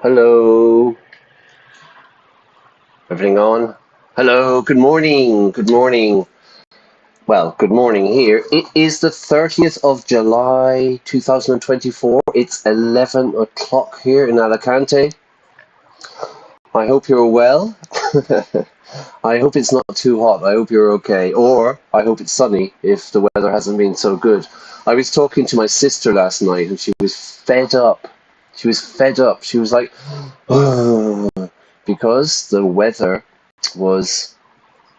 Hello, everything on? Hello, good morning, good morning. Well, good morning here. It is the 30th of July 2024. It's 11 o'clock here in Alicante. I hope you're well. I hope it's not too hot. I hope you're okay. Or I hope it's sunny if the weather hasn't been so good. I was talking to my sister last night and she was fed up. She was fed up. She was like, because the weather was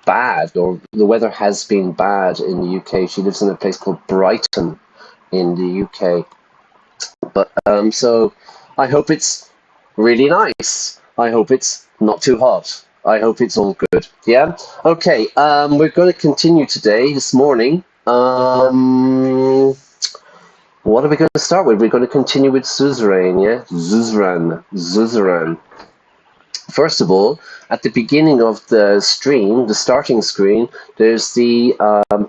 bad, or the weather has been bad in the UK. She lives in a place called Brighton in the UK. But so I hope it's really nice. I hope it's not too hot. I hope it's all good. Yeah. Okay. We're going to continue today, this morning. What are we going to start with? We're going to continue with Suzerain. Yeah. Suzerain. First of all, at the beginning of the stream, the starting screen, there's the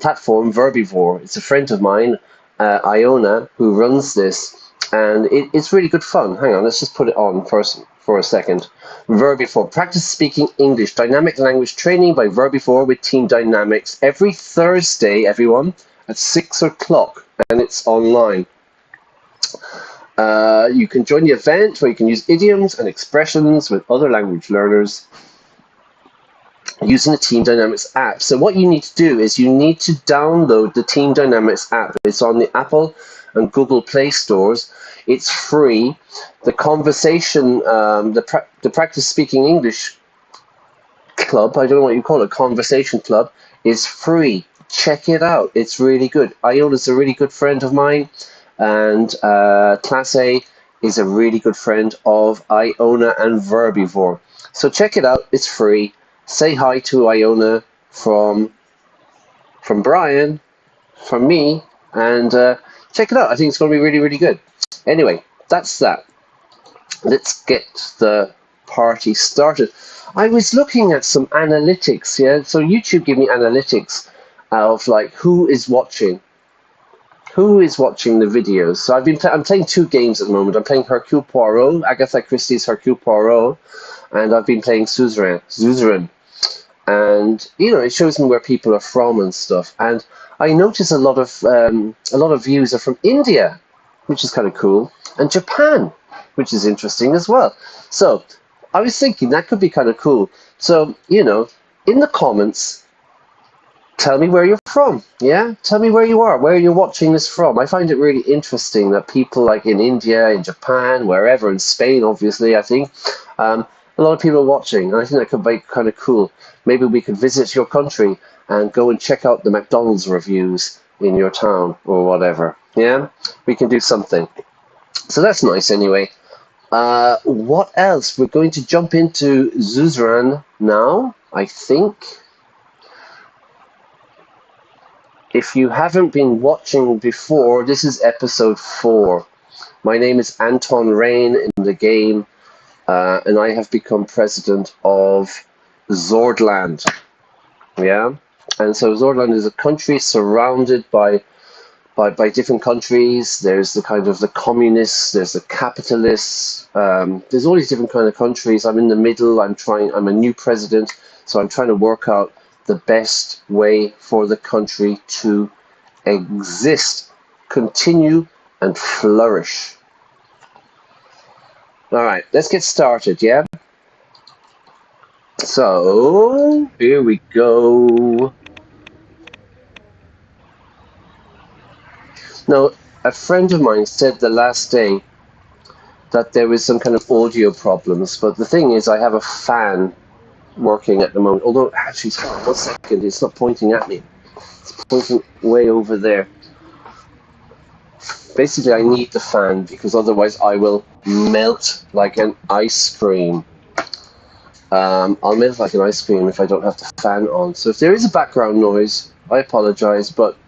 platform Verbivore. It's a friend of mine, Iona, who runs this, and it's really good fun. Hang on, let's just put it on first for a second. Verbivore, practice speaking English, dynamic language training by Verbivore with Team Dynamics every Thursday, everyone, at 6 o'clock, and it's online. You can join the event where you can use idioms and expressions with other language learners using the Team Dynamics app. So what you need to do is you need to download the Team Dynamics app. It's on the Apple and Google Play stores. It's free. The conversation, the Practice Speaking English club, I don't know what you call it, conversation club, is free. Check it out. It's really good. Iona's a really good friend of mine, and Class A is a really good friend of Iona and Verbivore. So check it out. It's free. Say hi to Iona from Brian, from me, and check it out. I think it's going to be really, really good. Anyway, that's that. Let's get the party started. I was looking at some analytics, yeah. So YouTube gave me analytics of like who is watching the videos. So I'm playing two games at the moment. I'm playing Hercule Poirot, Agatha Christie's Hercule Poirot, and I've been playing Suzerain. And it shows me where people are from and stuff. And I notice a lot of views are from India, which is kind of cool, and Japan, which is interesting as well. So I was thinking that could be kind of cool. So in the comments, tell me where you're from. Yeah, tell me where you are, where you're watching this from. I find it really interesting that people like in India, in Japan, wherever, in Spain, obviously, I think, a lot of people are watching, and I think that could be kind of cool. Maybe we could visit your country and go and check out the McDonald's reviews in your town or whatever. Yeah, we can do something. So that's nice anyway. What else? We're going to jump into Suzerain now, I think. If you haven't been watching before, this is episode 4. My name is Anton Rain in the game, and I have become president of Sordland. Yeah, and so Sordland is a country surrounded by different countries. There's the kind of the communists, there's the capitalists, there's all these different kind of countries. I'm in the middle. I'm a new president, so I'm trying to work out the best way for the country to exist, continue, and flourish. All right, let's get started, yeah? So, here we go. Now, a friend of mine said the last day that there was some kind of audio problems, but the thing is I have a fan working at the moment, although actually, sorry, 1 second, it's not pointing at me. It's pointing way over there. Basically, I need the fan because otherwise I will melt like an ice cream. I'll melt like an ice cream if I don't have the fan on. So if there is a background noise, I apologize, but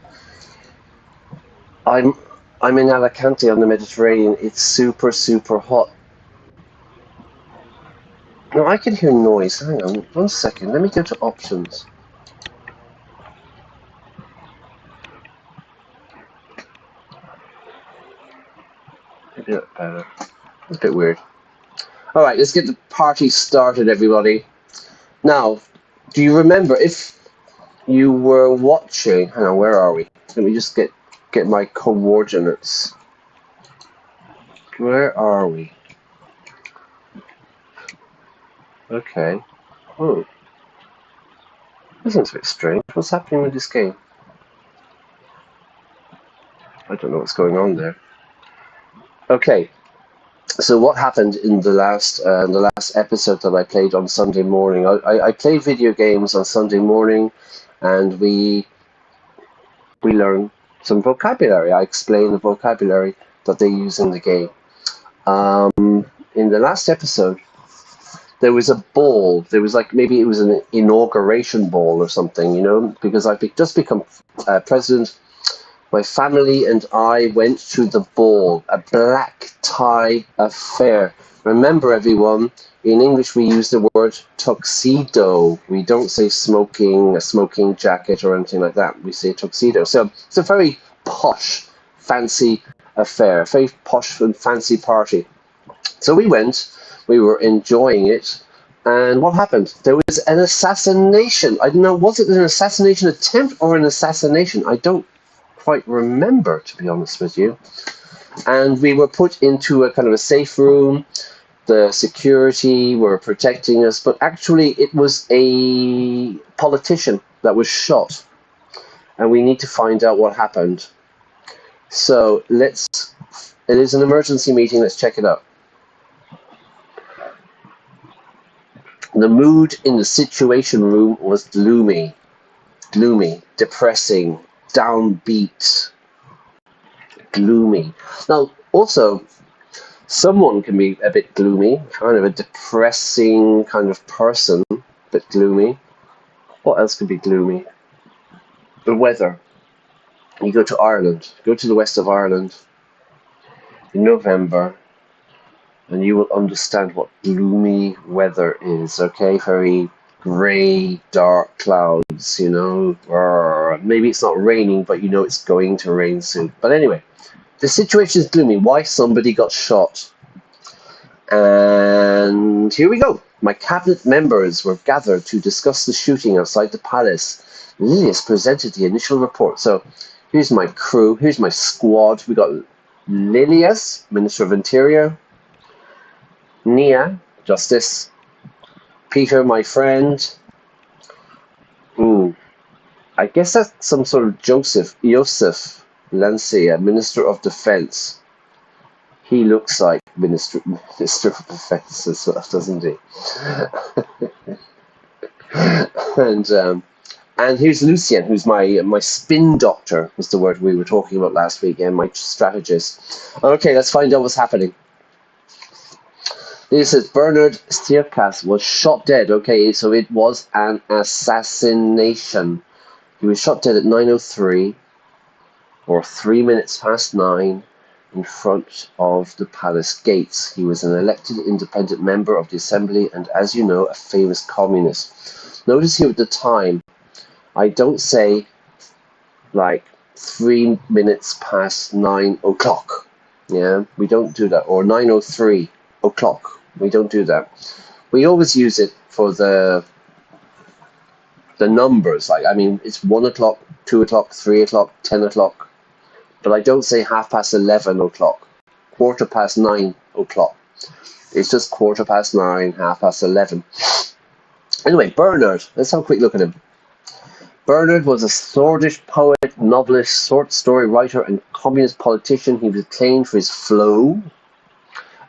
I'm in Alicante on the Mediterranean. It's super, super hot. No, I can hear noise. Hang on 1 second. Let me go to options. Maybe that's better. It's a bit weird. All right, let's get the party started, everybody. Now, do you remember if you were watching? Hang on, where are we? Let me just get my coordinates. Where are we? Okay. Oh, this is a bit strange. What's happening with this game? I don't know what's going on there. Okay. So what happened in the last episode that I played on Sunday morning? I played video games on Sunday morning, and we learned some vocabulary. I explained the vocabulary that they use in the game. In the last episode, there was a ball. There was like maybe it was an inauguration ball or something, you know, because I've just become president. My family and I went to the ball, a black tie affair. Remember, everyone, in English we use the word tuxedo. We don't say smoking, a smoking jacket or anything like that. We say tuxedo. So it's a very posh, fancy affair, a very posh and fancy party. So we went, we were enjoying it, and what happened? There was an assassination. I don't know, was it an assassination attempt or an assassination? I don't quite remember, to be honest with you. And we were put into a kind of a safe room. The security were protecting us, but actually it was a politician that was shot, and we need to find out what happened. So it is an emergency meeting, let's check it out. The mood in the Situation Room was gloomy, depressing, downbeat, gloomy. Now, also, someone can be a bit gloomy, kind of a depressing kind of person, but gloomy. What else could be gloomy? The weather. You go to Ireland, go to the west of Ireland in November, and you will understand what gloomy weather is, okay? Very grey, dark clouds, you know. Or maybe it's not raining, but you know it's going to rain soon. But anyway, the situation is gloomy. Why? Somebody got shot. And here we go. My cabinet members were gathered to discuss the shooting outside the palace. Lilius presented the initial report. So here's my crew. Here's my squad. We got Lilius, Minister of Interior. Nia, Justice. Peter, my friend. Ooh, I guess that's some sort of Joseph Lancia, Minister of Defense. He looks like Minister of Defense as well, doesn't he? And here's Lucien, who's my spin doctor, was the word we were talking about last week, and my strategist. Okay, let's find out what's happening. This says Bernard Stierkas was shot dead. Okay, so it was an assassination. He was shot dead at 9:03, or 3 minutes past 9, in front of the palace gates. He was an elected independent member of the assembly and, as you know, a famous communist. Notice here at the time, I don't say like 3 minutes past 9 o'clock. Yeah, we don't do that. Or 9:03 o'clock. We don't do that. We always use it for the numbers. Like, I mean, it's 1 o'clock, 2 o'clock, 3 o'clock, 10 o'clock. But I don't say 11 o'clock, 9:15 o'clock. It's just 9:15, 11:30. Anyway, Bernard, let's have a quick look at him. Bernard was a Swedish poet, novelist, short story writer, and communist politician. He was acclaimed for his flow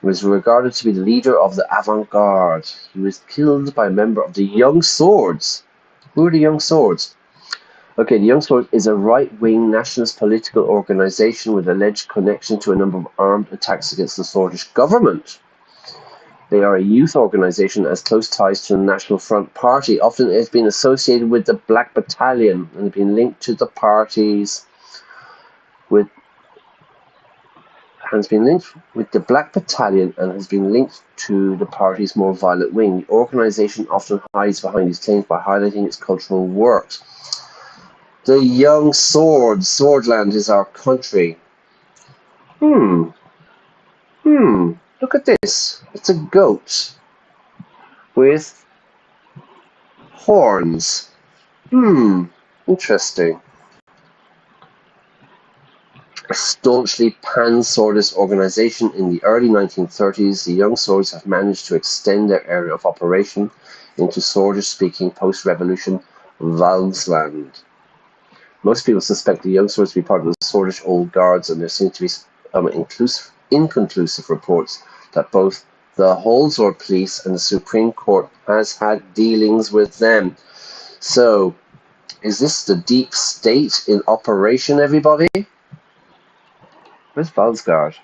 and was regarded to be the leader of the avant-garde. He was killed by a member of the Young Swords. Who are the Young Swords? Okay, the Young Swords is a right-wing nationalist political organization with alleged connection to a number of armed attacks against the Swedish government. They are a youth organization that has close ties to the National Front Party. Often it has been associated with the Black Battalion and has been linked to the parties with the Black Battalion and has been linked to the party's more violent wing. The organization often hides behind these claims by highlighting its cultural works. The Young Swords. Sordland is our country. Look at this. It's a goat with horns. Interesting. A staunchly pan-swordist organization in the early 1930s, the Young Swords have managed to extend their area of operation into Swedish-speaking post-revolution Valsland. Most people suspect the Young Swords to be part of the Swedish Old Guards, and there seem to be inconclusive reports that both the Holsworth Police and the Supreme Court has had dealings with them. So, is this the deep state in operation, everybody? Where's Valsgard?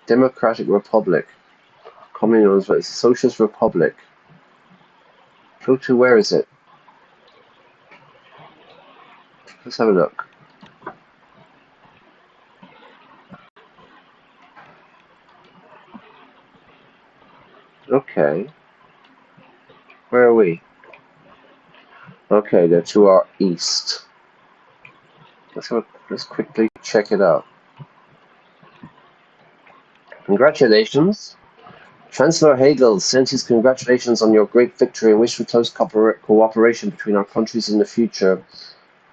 Democratic Republic. Communism, Socialist Republic. Go to, where is it? Let's have a look. Okay. Where are we? Okay, they're to our east. Let's quickly check it out. Congratulations. Chancellor Hegel sent his congratulations on your great victory and wished for close cooperation between our countries in the future.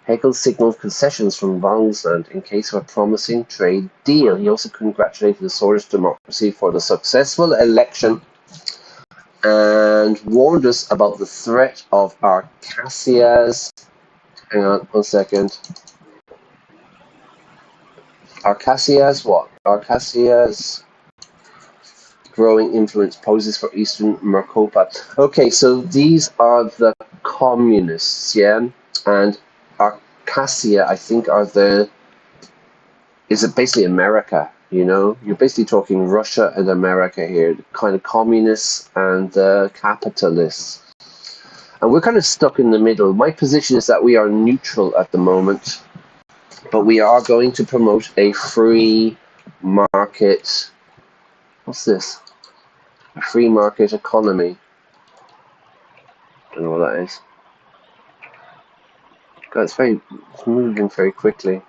Hegel signaled concessions from Valsland in case of a promising trade deal. He also congratulated the Swedish democracy for the successful election and warned us about the threat of Arcacia's. Hang on 1 second. Arcacia's what? Arcacia's growing influence poses for Eastern Mercopa. Okay, so these are the communists, yeah? And Arcacia, I think, is it basically America, you know? You're basically talking Russia and America here, the kind of communists and capitalists. And we're kind of stuck in the middle. My position is that we are neutral at the moment, but we are going to promote a free market. What's this? A free market economy. Don't know what that is. God, it's moving very quickly.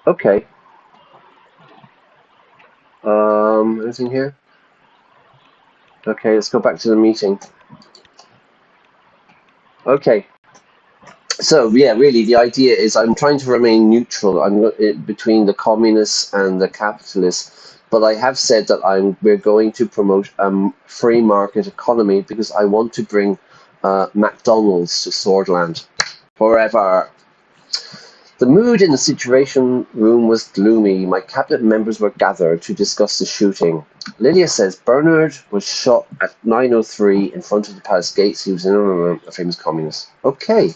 Okay. Anything here? Okay, let's go back to the meeting. Okay. So yeah, really, the idea is I'm trying to remain neutral. I'm between the communists and the capitalists, but I have said that we're going to promote a free market economy because I want to bring McDonald's to Sordland forever. The mood in the Situation Room was gloomy. My cabinet members were gathered to discuss the shooting. Lydia says Bernard was shot at 9:03 in front of the palace gates. He was a famous communist. Okay.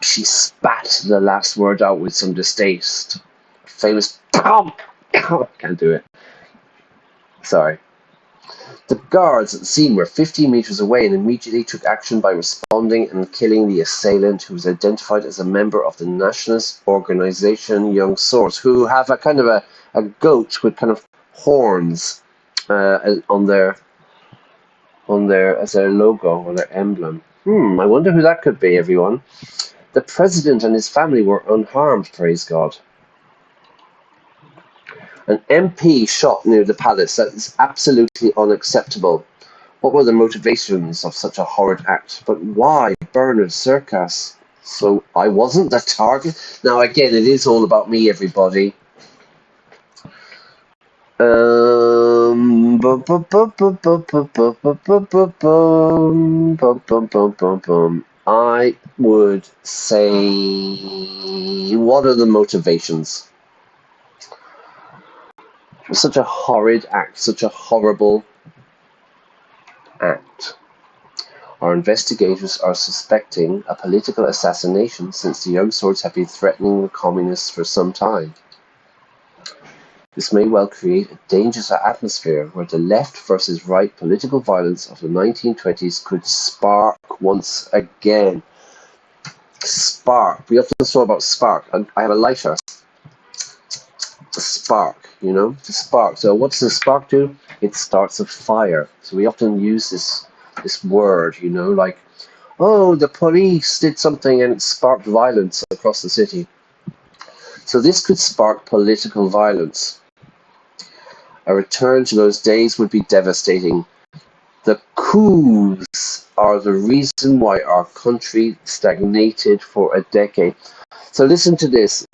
She spat the last word out with some distaste. Famous. Can't do it. Sorry. The guards at the scene were 15 meters away and immediately took action by responding and killing the assailant, who was identified as a member of the nationalist organization Young Swords, who have a kind of a goat with kind of horns on their as their logo or their emblem. I wonder who that could be, everyone. The president and his family were unharmed, praise God. An MP shot near the palace. That is absolutely unacceptable. What were the motivations of such a horrid act? But why Bernard Circus? So I wasn't the target? Now again, it is all about me, everybody. I would say, what are the motivations? Such a horrid act, such a horrible act. Our investigators are suspecting a political assassination since the Young Swords have been threatening the communists for some time. This may well create a dangerous atmosphere where the left versus right political violence of the 1920s could spark once again. Spark. We often talk about spark. I have a lighter. The spark, you know, the spark. So what does the spark do? It starts a fire. So we often use this word, you know, like, oh, the police did something and it sparked violence across the city. So this could spark political violence. A return to those days would be devastating. The coups are the reason why our country stagnated for a decade. So listen to this.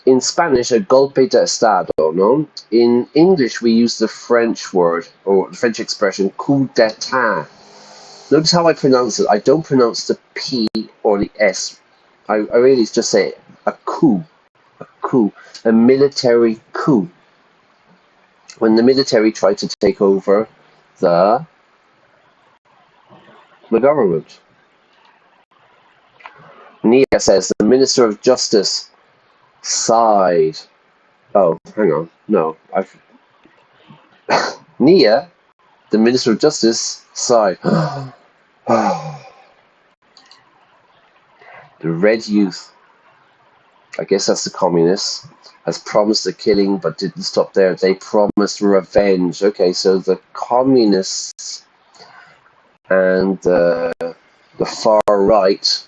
In Spanish, a golpe de estado, no? In English, we use the French word, or the French expression, coup d'état. Notice how I pronounce it. I don't pronounce the P or the S. I really just say a coup, a military coup. When the military tried to take over the government. Nia says the Minister of Justice sighed. Oh, hang on. No, Nia, the Minister of Justice, sighed. The Red Youth, I guess that's the communists, has promised the killing but didn't stop there. They promised revenge. Okay, so the communists and the far right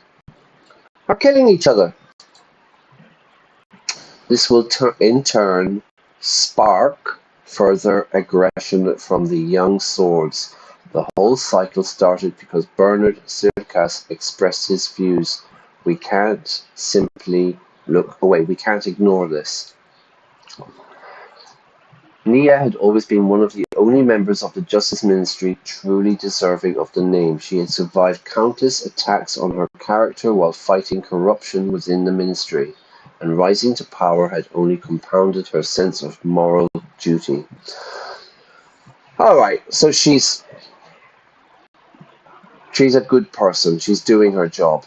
are killing each other. This will in turn spark further aggression from the young swords. The whole cycle started because Bernard Circas expressed his views. We can't simply look away. We can't ignore this. Nia had always been one of the only members of the Justice Ministry truly deserving of the name. She had survived countless attacks on her character while fighting corruption within the ministry, and rising to power had only compounded her sense of moral duty. Alright, so she's a good person. She's doing her job.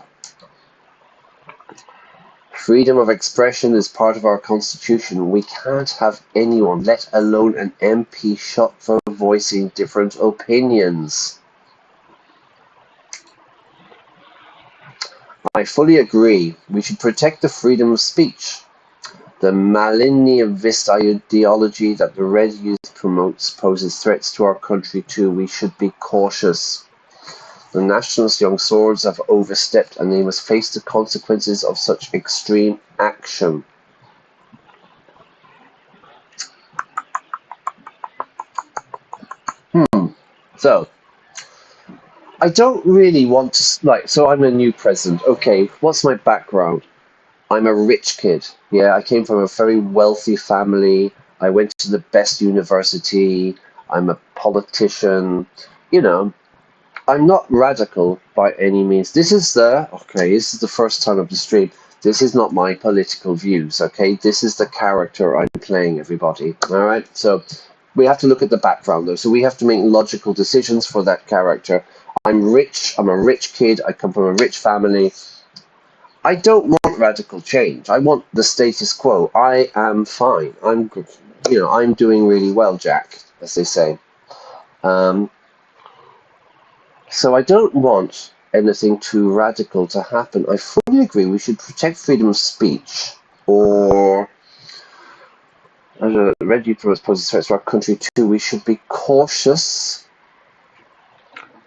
Freedom of expression is part of our constitution. We can't have anyone, let alone an MP, shot for voicing different opinions. I fully agree. We should protect the freedom of speech. The Malinivist ideology that the Red Youth promotes poses threats to our country too. We should be cautious. The nationalist young swords have overstepped and they must face the consequences of such extreme action. So, I don't really want to, so I'm a new president. Okay, what's my background? I'm a rich kid. Yeah, I came from a very wealthy family. I went to the best university. I'm a politician. You know, I'm not radical by any means. This is the first time of the stream. This is not my political views, okay? This is the character I'm playing, everybody. All right? So we have to look at the background, though. So we have to make logical decisions for that character. I'm rich. I'm a rich kid. I come from a rich family. I don't want radical change. I want the status quo. I am fine. I'm doing really well, Jack, as they say. So I don't want anything too radical to happen. I fully agree we should protect freedom of speech, or the Red Youth poses threats to our country too. We should be cautious,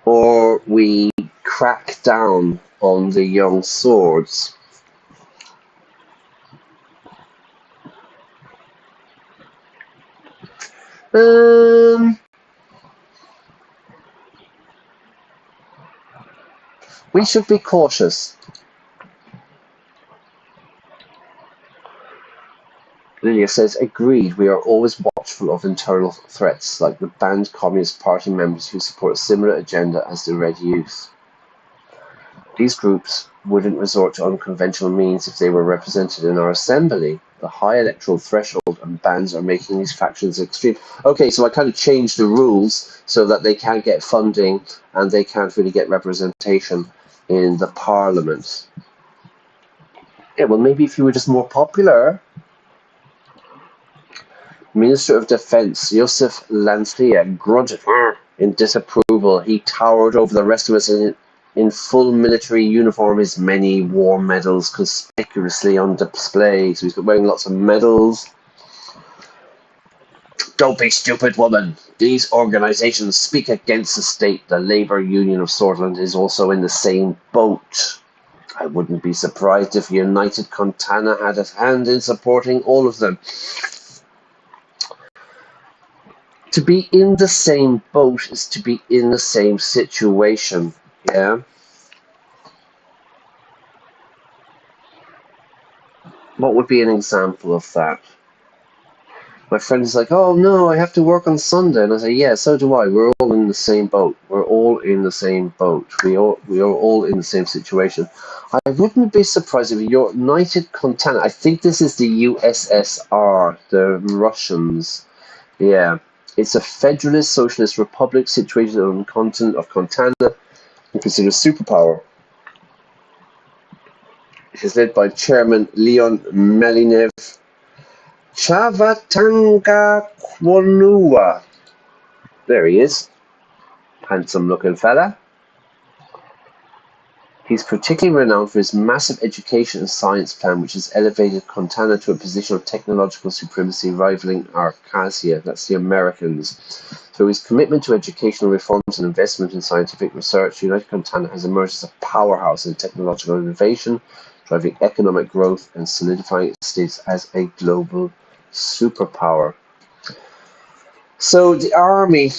or we crack down on the young swords. We should be cautious. Lilia says, agreed, we are always watchful of internal threats, like the banned Communist Party members who support a similar agenda as the Red Youth. These groups wouldn't resort to unconventional means if they were represented in our assembly. The high electoral threshold and bans are making these factions extreme. Okay, so I kind of changed the rules so that they can't get funding and they can't really get representation in the parliament. Yeah, well, maybe if you were just more popular. Minister of Defense Josef Lancia grunted in disapproval. He towered over the rest of us in full military uniform, his many war medals conspicuously on display. So he's wearing lots of medals. Don't be stupid, woman. These organizations speak against the state. The Labour Union of Sordland is also in the same boat. I wouldn't be surprised if United Contana had a hand in supporting all of them. To be in the same boat is to be in the same situation, yeah? What would be an example of that? My friend is like, oh no, I have to work on Sunday. And I say, yeah, so do I. We're all in the same boat. We're all in the same boat. We are all in the same situation. I wouldn't be surprised if United Contana, I think this is the USSR, the Russians. Yeah. It's a federalist socialist republic situated on the continent of Contana and considered a superpower. It is led by Chairman Leon Melinev Chavatanga Kwanua. There he is. Handsome looking fella. He's particularly renowned for his massive education and science plan, which has elevated Contana to a position of technological supremacy rivaling Arcasia, that's the Americans. Through his commitment to educational reforms and investment in scientific research, United Contana has emerged as a powerhouse in technological innovation, driving economic growth and solidifying its status as a global superpower. So the army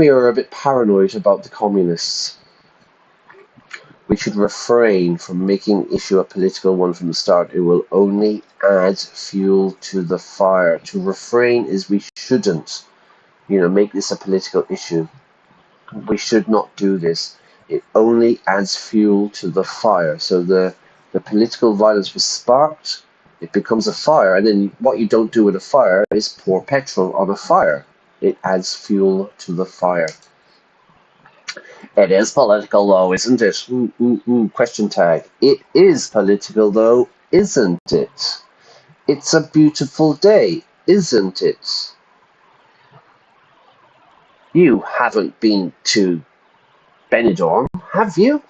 are a bit paranoid about the communists. We should refrain from making issue a political one from the start. It will only add fuel to the fire. To refrain is we shouldn't, make this a political issue. We should not do this. It only adds fuel to the fire. So the political violence was sparked, it becomes a fire, and then what you don't do with a fire is pour petrol on a fire. It adds fuel to the fire. It is political though, isn't it? Question tag. It is political though, isn't it? It's a beautiful day, isn't it? You haven't been to Benidorm, have you?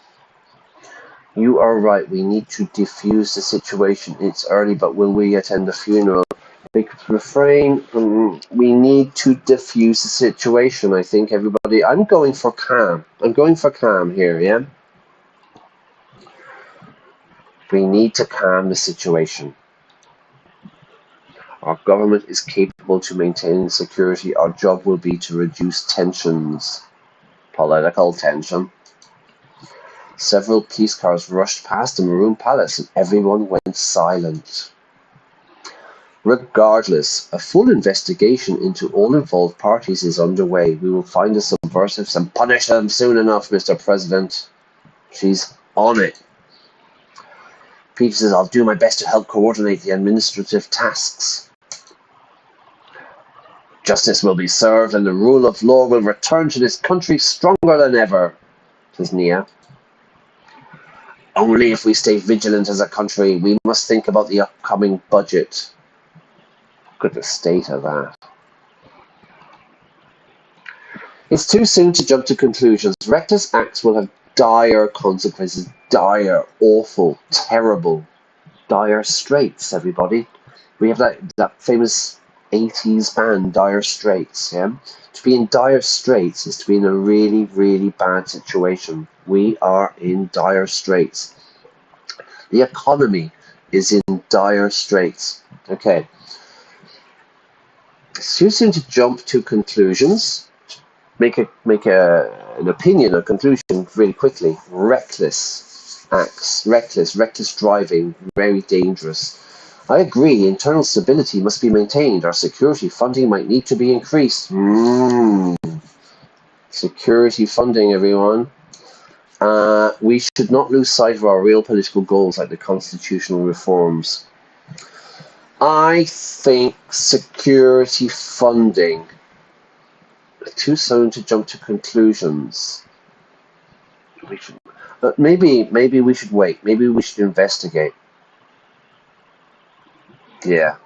You are right, we need to diffuse the situation. It's early, but will we attend the funeral? We could refrain. We need to diffuse the situation, I think, everybody. I'm going for calm. I'm going for calm here, yeah? We need to calm the situation. Our government is capable to maintain security. Our job will be to reduce tensions. Political tension. Several police cars rushed past the Maroon Palace and everyone went silent. Regardless, a full investigation into all involved parties is underway. We will find the subversives and punish them soon enough, Mr. President. She's on it. Peter says, I'll do my best to help coordinate the administrative tasks. Justice will be served and the rule of law will return to this country stronger than ever, says Nia. Only if we stay vigilant as a country. We must think about the upcoming budget. Look at the state of that. It's too soon to jump to conclusions. Reckless acts will have dire consequences. Dire, awful, terrible. Dire Straits, everybody. We have that famous 80s band, Dire Straits, yeah? To be in dire straits is to be in a really, really bad situation. We are in dire straits. The economy is in dire straits. Okay. It's too soon to jump to conclusions. Make an opinion, a conclusion really quickly. Reckless acts, reckless driving, very dangerous. I agree, internal stability must be maintained. Our security funding might need to be increased. Security funding, everyone. We should not lose sight of our real political goals like the constitutional reforms. I think security funding. Too soon to jump to conclusions. We should, maybe we should wait. Maybe we should investigate. Yeah,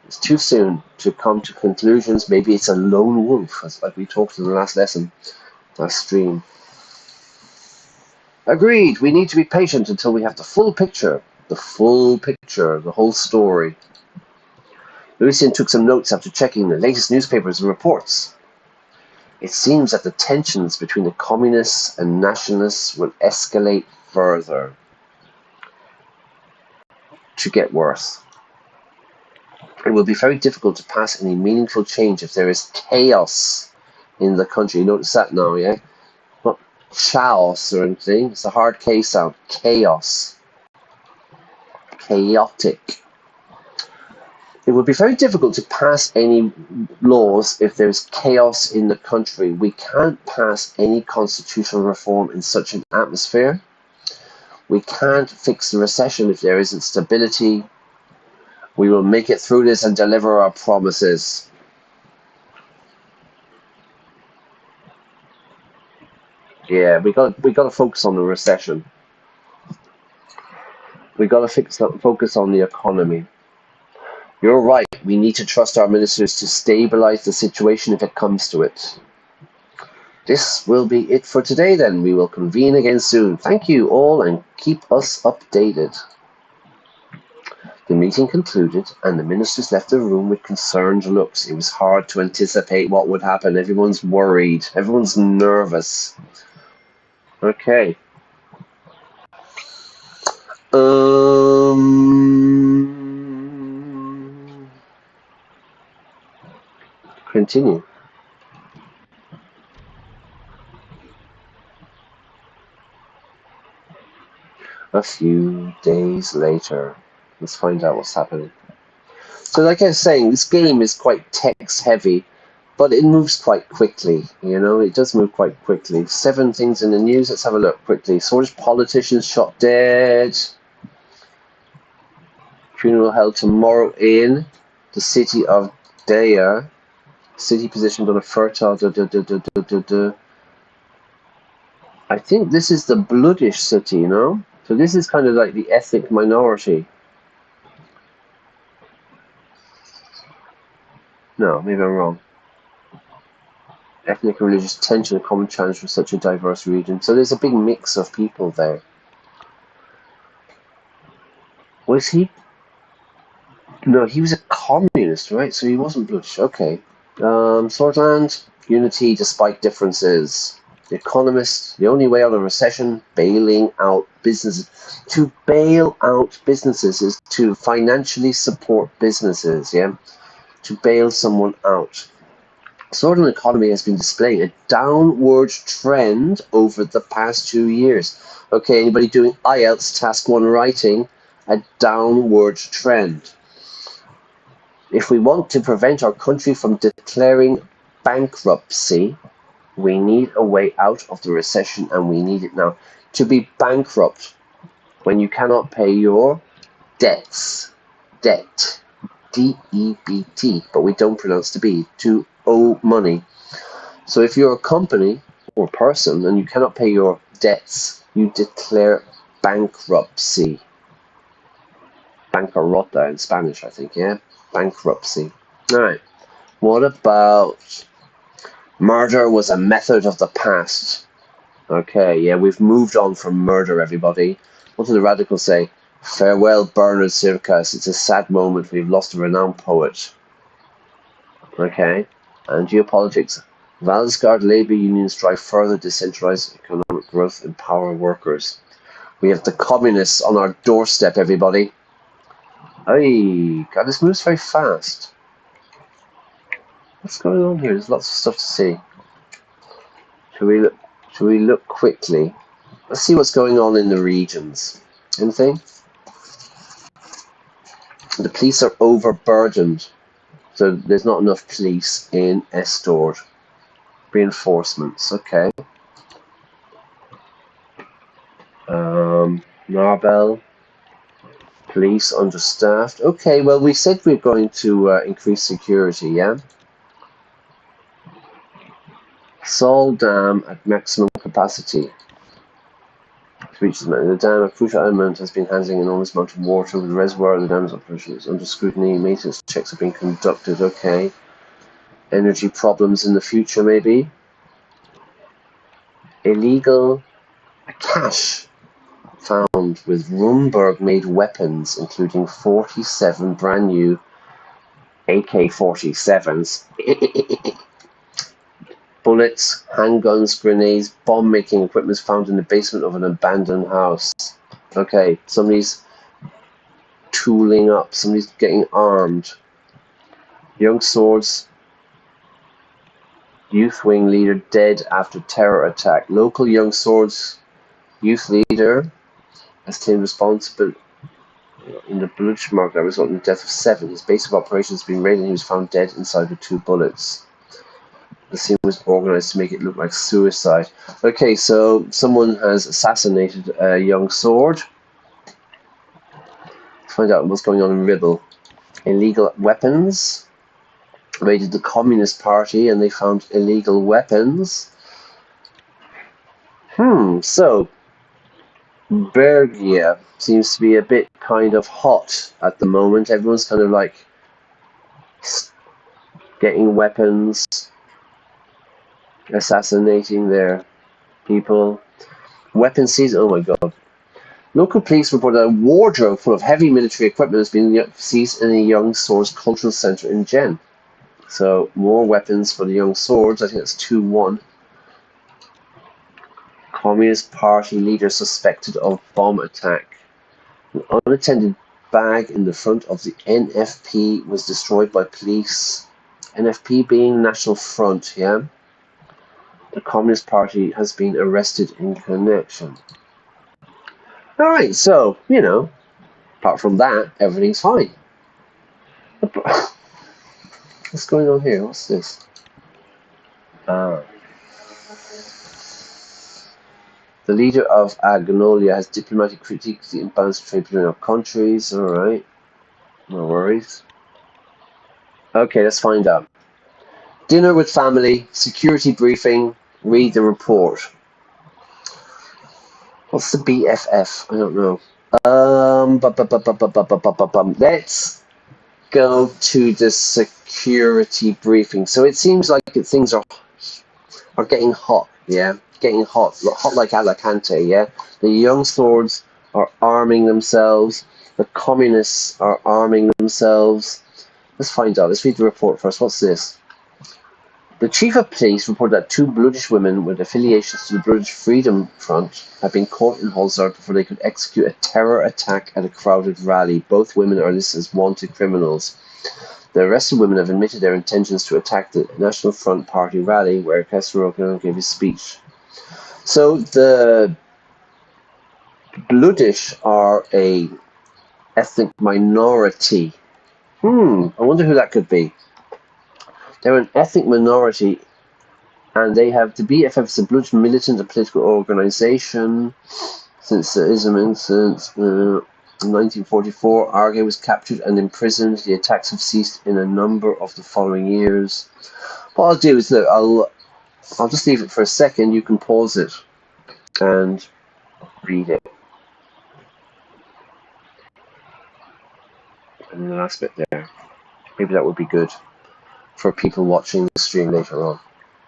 it's too soon to come to conclusions. Maybe it's a lone wolf, like we talked in the last lesson, last stream. Agreed, we need to be patient until we have the full picture, the whole story. Lucian took some notes after checking the latest newspapers and reports. It seems that the tensions between the communists and nationalists will escalate further to get worse. It will be very difficult to pass any meaningful change if there is chaos in the country. Notice that now, yeah? Not chaos or anything. It's a hard K sound. Chaos. Chaotic. It would be very difficult to pass any laws if there's chaos in the country. We can't pass any constitutional reform in such an atmosphere. We can't fix the recession if there isn't stability. We will make it through this and deliver our promises. Yeah, we got to focus on the recession. We got to focus on the economy. You're right. We need to trust our ministers to stabilize the situation if it comes to it. This will be it for today then. We will convene again soon. Thank you all and keep us updated. The meeting concluded and the ministers left the room with concerned looks. It was hard to anticipate what would happen. Everyone's worried. Everyone's nervous. Okay. Continue. A few days later. Let's find out what's happening. So like I was saying, this game is quite text heavy, but it moves quite quickly. You know, it does move quite quickly. 7 things in the news. Let's have a look quickly. Swedish politicians shot dead. Funeral held tomorrow in the city of Daya. City positioned on a fertile... I think this is the bloodish city, you know? So this is kind of like the ethnic minority. No, maybe I'm wrong. Ethnic and religious tension, a common challenge for such a diverse region. So there's a big mix of people there. Was he? No, he was a communist, right? So he wasn't bloodish. Okay. Sordland, unity despite differences. The Economist, the only way out of recession, bailing out businesses. To bail out businesses is to financially support businesses, yeah? To bail someone out. Sordland economy has been displaying a downward trend over the past 2 years. Okay, anybody doing IELTS task 1 writing? A downward trend. If we want to prevent our country from declaring bankruptcy, we need a way out of the recession, and we need it now. To be bankrupt, when you cannot pay your debts, debt, D-E-B-T, but we don't pronounce the B, to owe money. So if you're a company or person and you cannot pay your debts, you declare bankruptcy. Bancarrota in Spanish, I think, yeah? Bankruptcy. All right. What about... Murder was a method of the past. Okay, yeah, we've moved on from murder, everybody. What do the radicals say? Farewell, Bernard Circus. It's a sad moment. We've lost a renowned poet. Okay, and geopolitics. Valsgard labor unions drive further decentralized economic growth, empower workers. We have the communists on our doorstep, everybody. Hey, God, this moves very fast. What's going on here? There's lots of stuff to see. Should we look quickly? Let's see what's going on in the regions. Anything? The police are overburdened. So there's not enough police in Estord. Reinforcements, okay. Narbel. Police understaffed. Okay, well, we said we're going to increase security, yeah? Sol Dam at maximum capacity. The dam, a crucial element, has been handling an enormous amount of water with the reservoir. The dam's operation is under scrutiny. Maintenance checks are being conducted. Okay. Energy problems in the future, maybe. Illegal cache found with Rumburg-made weapons, including 47 brand new AK-47s. Bullets, handguns, grenades, bomb-making equipment is found in the basement of an abandoned house. Okay, somebody's tooling up. Somebody's getting armed. Young Swords. Youth wing leader dead after terror attack. Local Young Swords youth leader has claimed responsibility in the bloodshed mark that resulted in the death of 7. His base of operations has been raided and he was found dead inside with 2 bullets. The scene was organized to make it look like suicide. Okay, so someone has assassinated a young sword. Let's find out what's going on in Ribble. Illegal weapons. Raided the Communist Party and they found illegal weapons. So Bergia seems to be a bit kind of hot at the moment. Everyone's kind of like getting weapons, assassinating their people. Weapons seized. Oh my god. Local police report that a wardrobe full of heavy military equipment has been seized in a Young Swords cultural center in Jen. So more weapons for the Young Swords. I think that's 2-1. Communist Party leader suspected of bomb attack. An unattended bag in the front of the NFP was destroyed by police. NFP being National Front, yeah? The Communist Party has been arrested in connection. Alright, so, you know, apart from that, everything's fine. What's going on here? What's this? The leader of Agnolia has diplomatic critiques the imbalance of trade between our countries. Alright. No worries. Okay, let's find out. Dinner with family, security briefing, read the report. What's the BFF? I don't know. Let's go to the security briefing. So it seems like things are getting hot, yeah? Getting hot like Alicante, yeah? The Young Swords are arming themselves. The communists are arming themselves. Let's find out. Let's read the report first. What's this? The chief of police reported that 2 Bloodish women with affiliations to the Bloodish Freedom Front had been caught in Holzard before they could execute a terror attack at a crowded rally. Both women are listed as wanted criminals. The arrested women have admitted their intentions to attack the National Front Party rally where Castro gave his speech. So the Bloodish are a ethnic minority. I wonder who that could be. They're an ethnic minority, and they have the BFF is a Blood militant and political organization since the Islam since 1944. Arge was captured and imprisoned. The attacks have ceased in a number of the following years. What I'll do is that I'll just leave it for a second. You can pause it and read it. And the last bit there. Maybe that would be good for people watching the stream later on.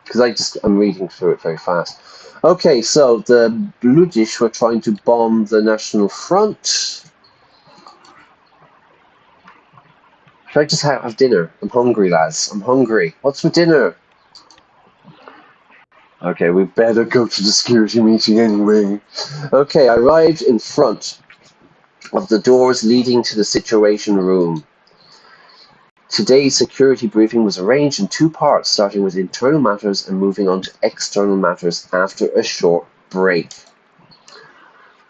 Because I'm reading through it very fast. Okay, so the Bloodish were trying to bomb the National Front. Should I just have dinner? I'm hungry, lads. I'm hungry. What's for dinner? Okay, we better go to the security meeting anyway. Okay, I arrived in front of the doors leading to the situation room. Today's security briefing was arranged in 2 parts, starting with internal matters and moving on to external matters after a short break.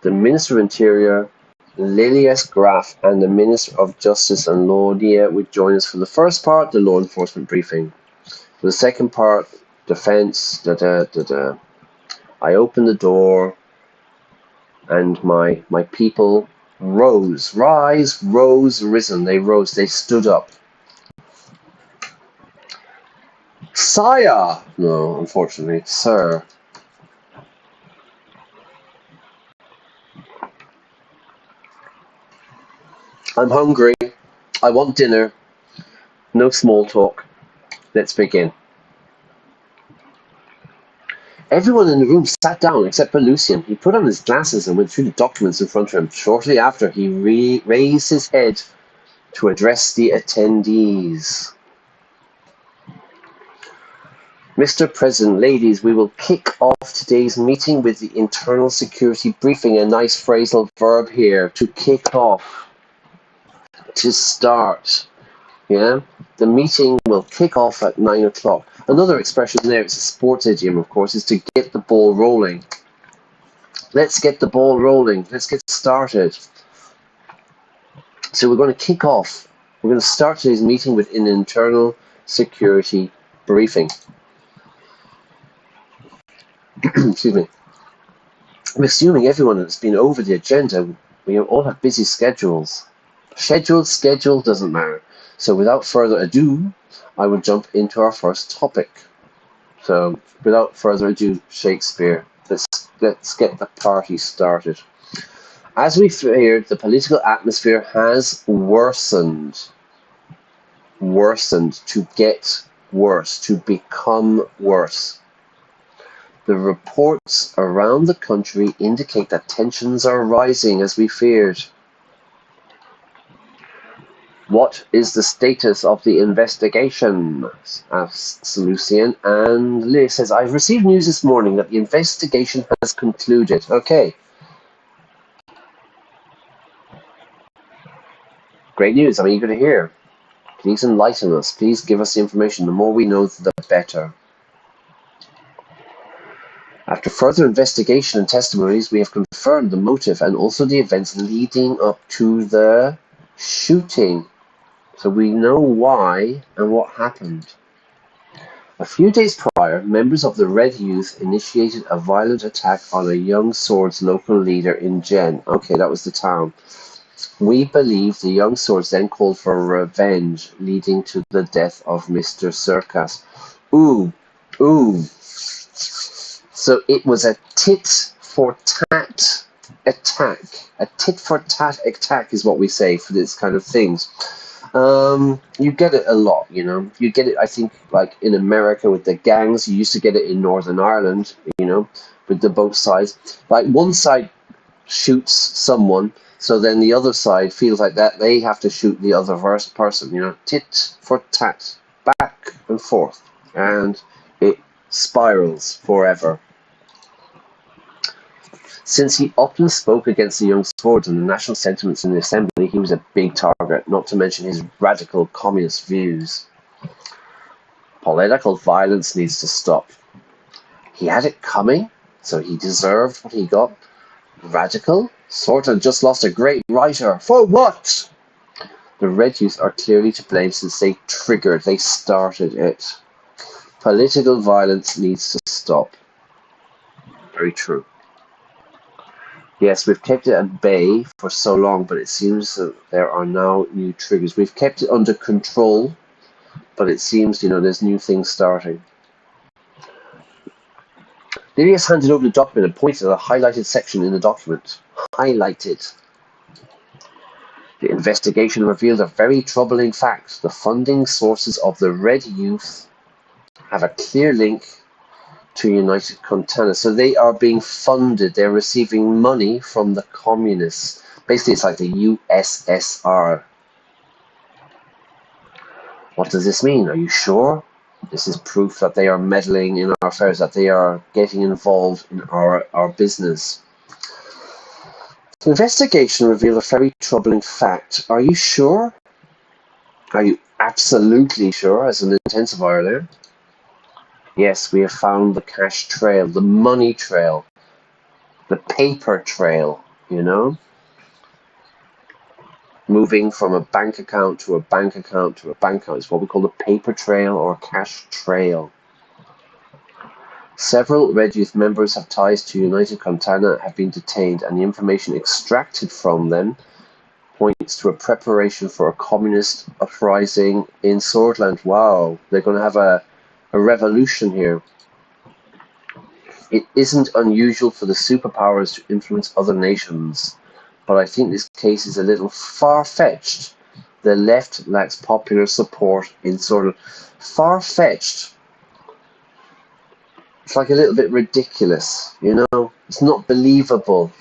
The Minister of Interior, Lilias Graf, and the Minister of Justice and Laudia would join us for the first part, the law enforcement briefing. For the second part, defense, I opened the door and my people rose, risen. They rose, they stood up. Sire! No, unfortunately, sir. I'm hungry. I want dinner. No small talk. Let's begin. Everyone in the room sat down except for Lucian. He put on his glasses and went through the documents in front of him. Shortly after, he raised his head to address the attendees. Mr. President, ladies, we will kick off today's meeting with the internal security briefing. A nice phrasal verb here, to kick off, to start. Yeah, the meeting will kick off at 9 o'clock. Another expression there, it's a sports idiom, of course, is to get the ball rolling. Let's get the ball rolling. Let's get started. So we're going to kick off. We're going to start today's meeting with an internal security briefing. Excuse me. I'm assuming everyone has been over the agenda. We all have busy schedules. Schedule doesn't matter. So without further ado, I will jump into our first topic. So without further ado, Shakespeare, let's get the party started. As we feared, the political atmosphere has worsened. Worsened, to get worse, to become worse. The reports around the country indicate that tensions are rising as we feared. What is the status of the investigation? Asks Lucian, and Lear says, I've received news this morning that the investigation has concluded. Okay. Great news, I'm eager to hear. Please enlighten us. Please give us the information. The more we know, the better. After further investigation and testimonies, we have confirmed the motive and also the events leading up to the shooting. So we know why and what happened. A few days prior, members of the Red Youth initiated a violent attack on a Young Swords local leader in Jen. Okay, that was the town. We believe the Young Swords then called for revenge, leading to the death of Mr. Circus. Ooh. So it was a tit-for-tat attack. A tit-for-tat attack is what we say for this kind of things. You get it a lot, you know. You get it, I think, like in America with the gangs. You used to get it in Northern Ireland, you know, with the both sides. Like one side shoots someone, so then the other side feels like that they have to shoot the other person, you know. Tit for tat, back and forth, and it spirals forever. Since he often spoke against the Young Swords and the national sentiments in the assembly, he was a big target, not to mention his radical communist views. Political violence needs to stop. He had it coming, so he deserved what he got. Radical? Sordland just lost a great writer. For what? The Red Youth are clearly to blame since they started it. Political violence needs to stop. Very true. Yes, we've kept it at bay for so long, but it seems that there are now new triggers. We've kept it under control, but it seems, you know, there's new things starting. Lydia has handed over the document and pointed at a highlighted section in the document. Highlighted. The investigation revealed a very troubling fact. The funding sources of the Red Youth have a clear link to United Contana. So they are being funded. They're receiving money from the communists. Basically, it's like the USSR. What does this mean? Are you sure? This is proof that they are meddling in our affairs, that they are getting involved in our business. The investigation revealed a very troubling fact. Are you sure? Are you absolutely sure, as an intensifier there? Yes, we have found the cash trail, the money trail, the paper trail, you know? Moving from a bank account to a bank account to a bank account is what we call the paper trail or cash trail. Several Red Youth members have ties to United Contana have been detained, and the information extracted from them points to a preparation for a communist uprising in Sordland. Wow, they're going to have a revolution here. It isn't unusual for the superpowers to influence other nations, but I think this case is a little far-fetched. The left lacks popular support in Sordland. Far-fetched. It's like a little bit ridiculous, you know? It's not believable.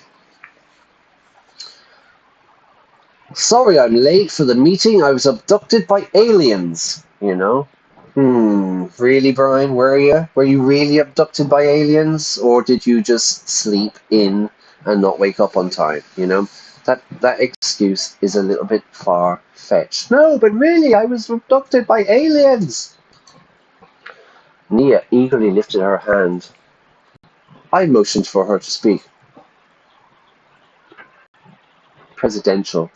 Sorry I'm late for the meeting. I was abducted by aliens, you know? Really, Brian? Were you? Were you really abducted by aliens, or did you just sleep in and not wake up on time? You know, that excuse is a little bit far-fetched. No, but really, I was abducted by aliens. Nia eagerly lifted her hand. I motioned for her to speak. Presidential.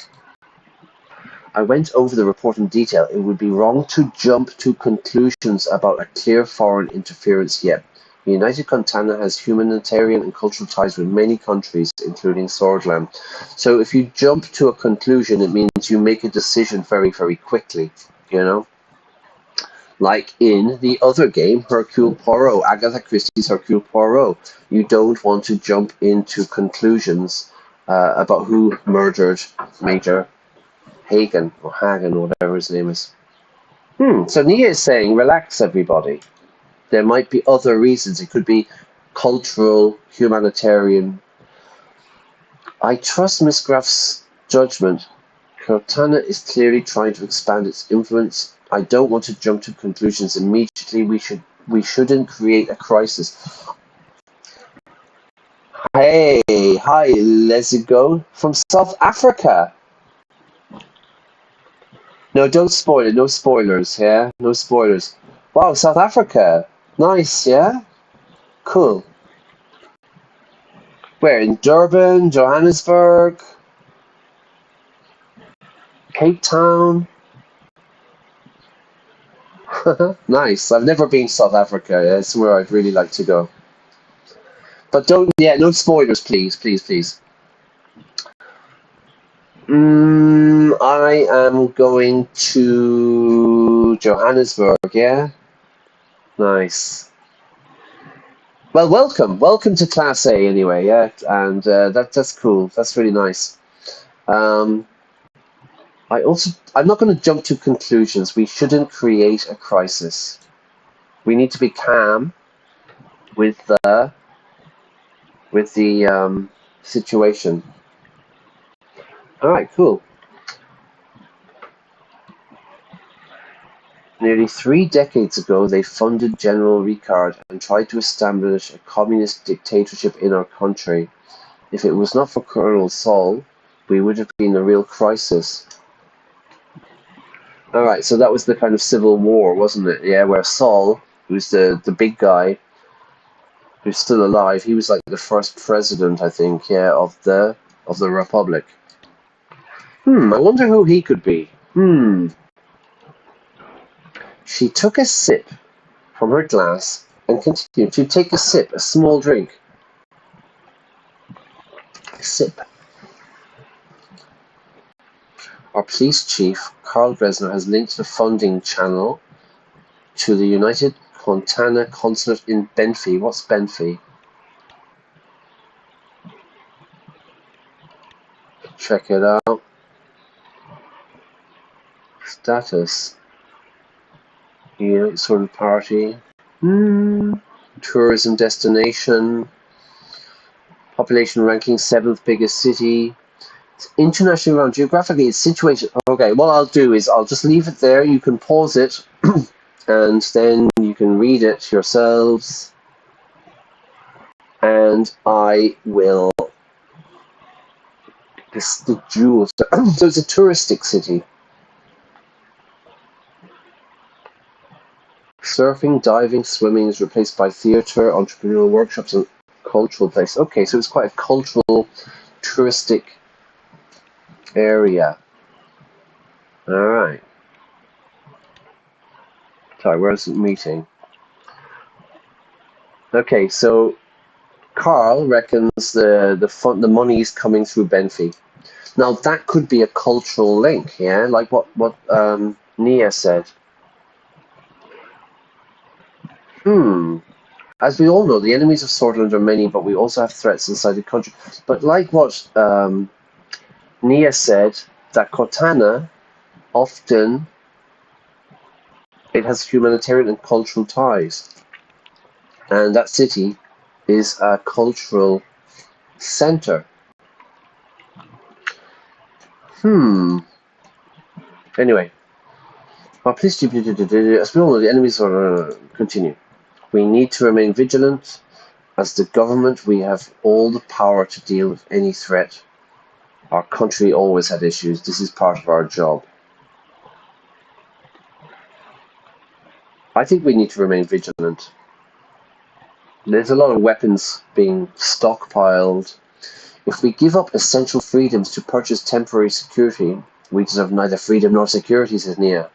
I went over the report in detail. It would be wrong to jump to conclusions about a clear foreign interference yet. The United Contana has humanitarian and cultural ties with many countries, including Sordland. So if you jump to a conclusion, it means you make a decision very, very quickly, you know? Like in the other game, Hercule Poirot, Agatha Christie's Hercule Poirot. You don't want to jump into conclusions about who murdered Major Hagen, or Hagen, or whatever his name is. So Nia is saying, relax, everybody. There might be other reasons. It could be cultural, humanitarian. I trust Miss Graff's judgment. Cortana is clearly trying to expand its influence. I don't want to jump to conclusions immediately. We shouldn't create a crisis. Hey, hi, let's go from South Africa. No, don't spoil it. No spoilers, yeah? No spoilers. Wow, South Africa. Nice, yeah? Cool. Where? In Durban, Johannesburg, Cape Town? Nice. I've never been to South Africa. It's where I'd really like to go. But don't, yeah, no spoilers, please, please, please. I am going to Johannesburg, yeah? Nice. Well, welcome to Class A anyway, yeah, and that's cool. That's really nice. I'm not going to jump to conclusions. We shouldn't create a crisis. We need to be calm with the situation. All right, cool. Nearly 3 decades ago, they funded General Ricard and tried to establish a communist dictatorship in our country. If it was not for Colonel Saul, we would have been in a real crisis. All right, so that was the kind of civil war, wasn't it? Yeah, where Saul, who's the big guy, who's still alive, he was like the first president, I think, yeah, of the Republic. I wonder who he could be. She took a sip from her glass and continued to take a sip, a small drink. A sip. Our police chief, Carl Gresner, has linked the funding channel to the United Contana Consulate in Benfey. What's Benfey? Check it out. Status. Yeah, sort of party. Tourism destination. Population ranking, 7th biggest city. It's internationally around. Geographically, it's situated. Okay, what I'll do is I'll just leave it there. You can pause it, and then you can read it yourselves. And I will. This the jewels. So it's a touristic city. Surfing, diving, swimming is replaced by theatre, entrepreneurial workshops, and cultural place. Okay, so it's quite a cultural, touristic area. All right. Sorry, where's the meeting? Okay, so Carl reckons the money is coming through Benfey. Now that could be a cultural link, yeah, like what Nia said. As we all know, the enemies of Sordland are many, but we also have threats inside the country. But like what Nia said, that Cortana often it has humanitarian and cultural ties, and that city is a cultural center. Anyway, Please do. As we all know, the enemies are continue. We need to remain vigilant. As the government, we have all the power to deal with any threat. Our country always had issues. This is part of our job. I think we need to remain vigilant. There's a lot of weapons being stockpiled. If we give up essential freedoms to purchase temporary security, we deserve neither freedom nor security, says Nia.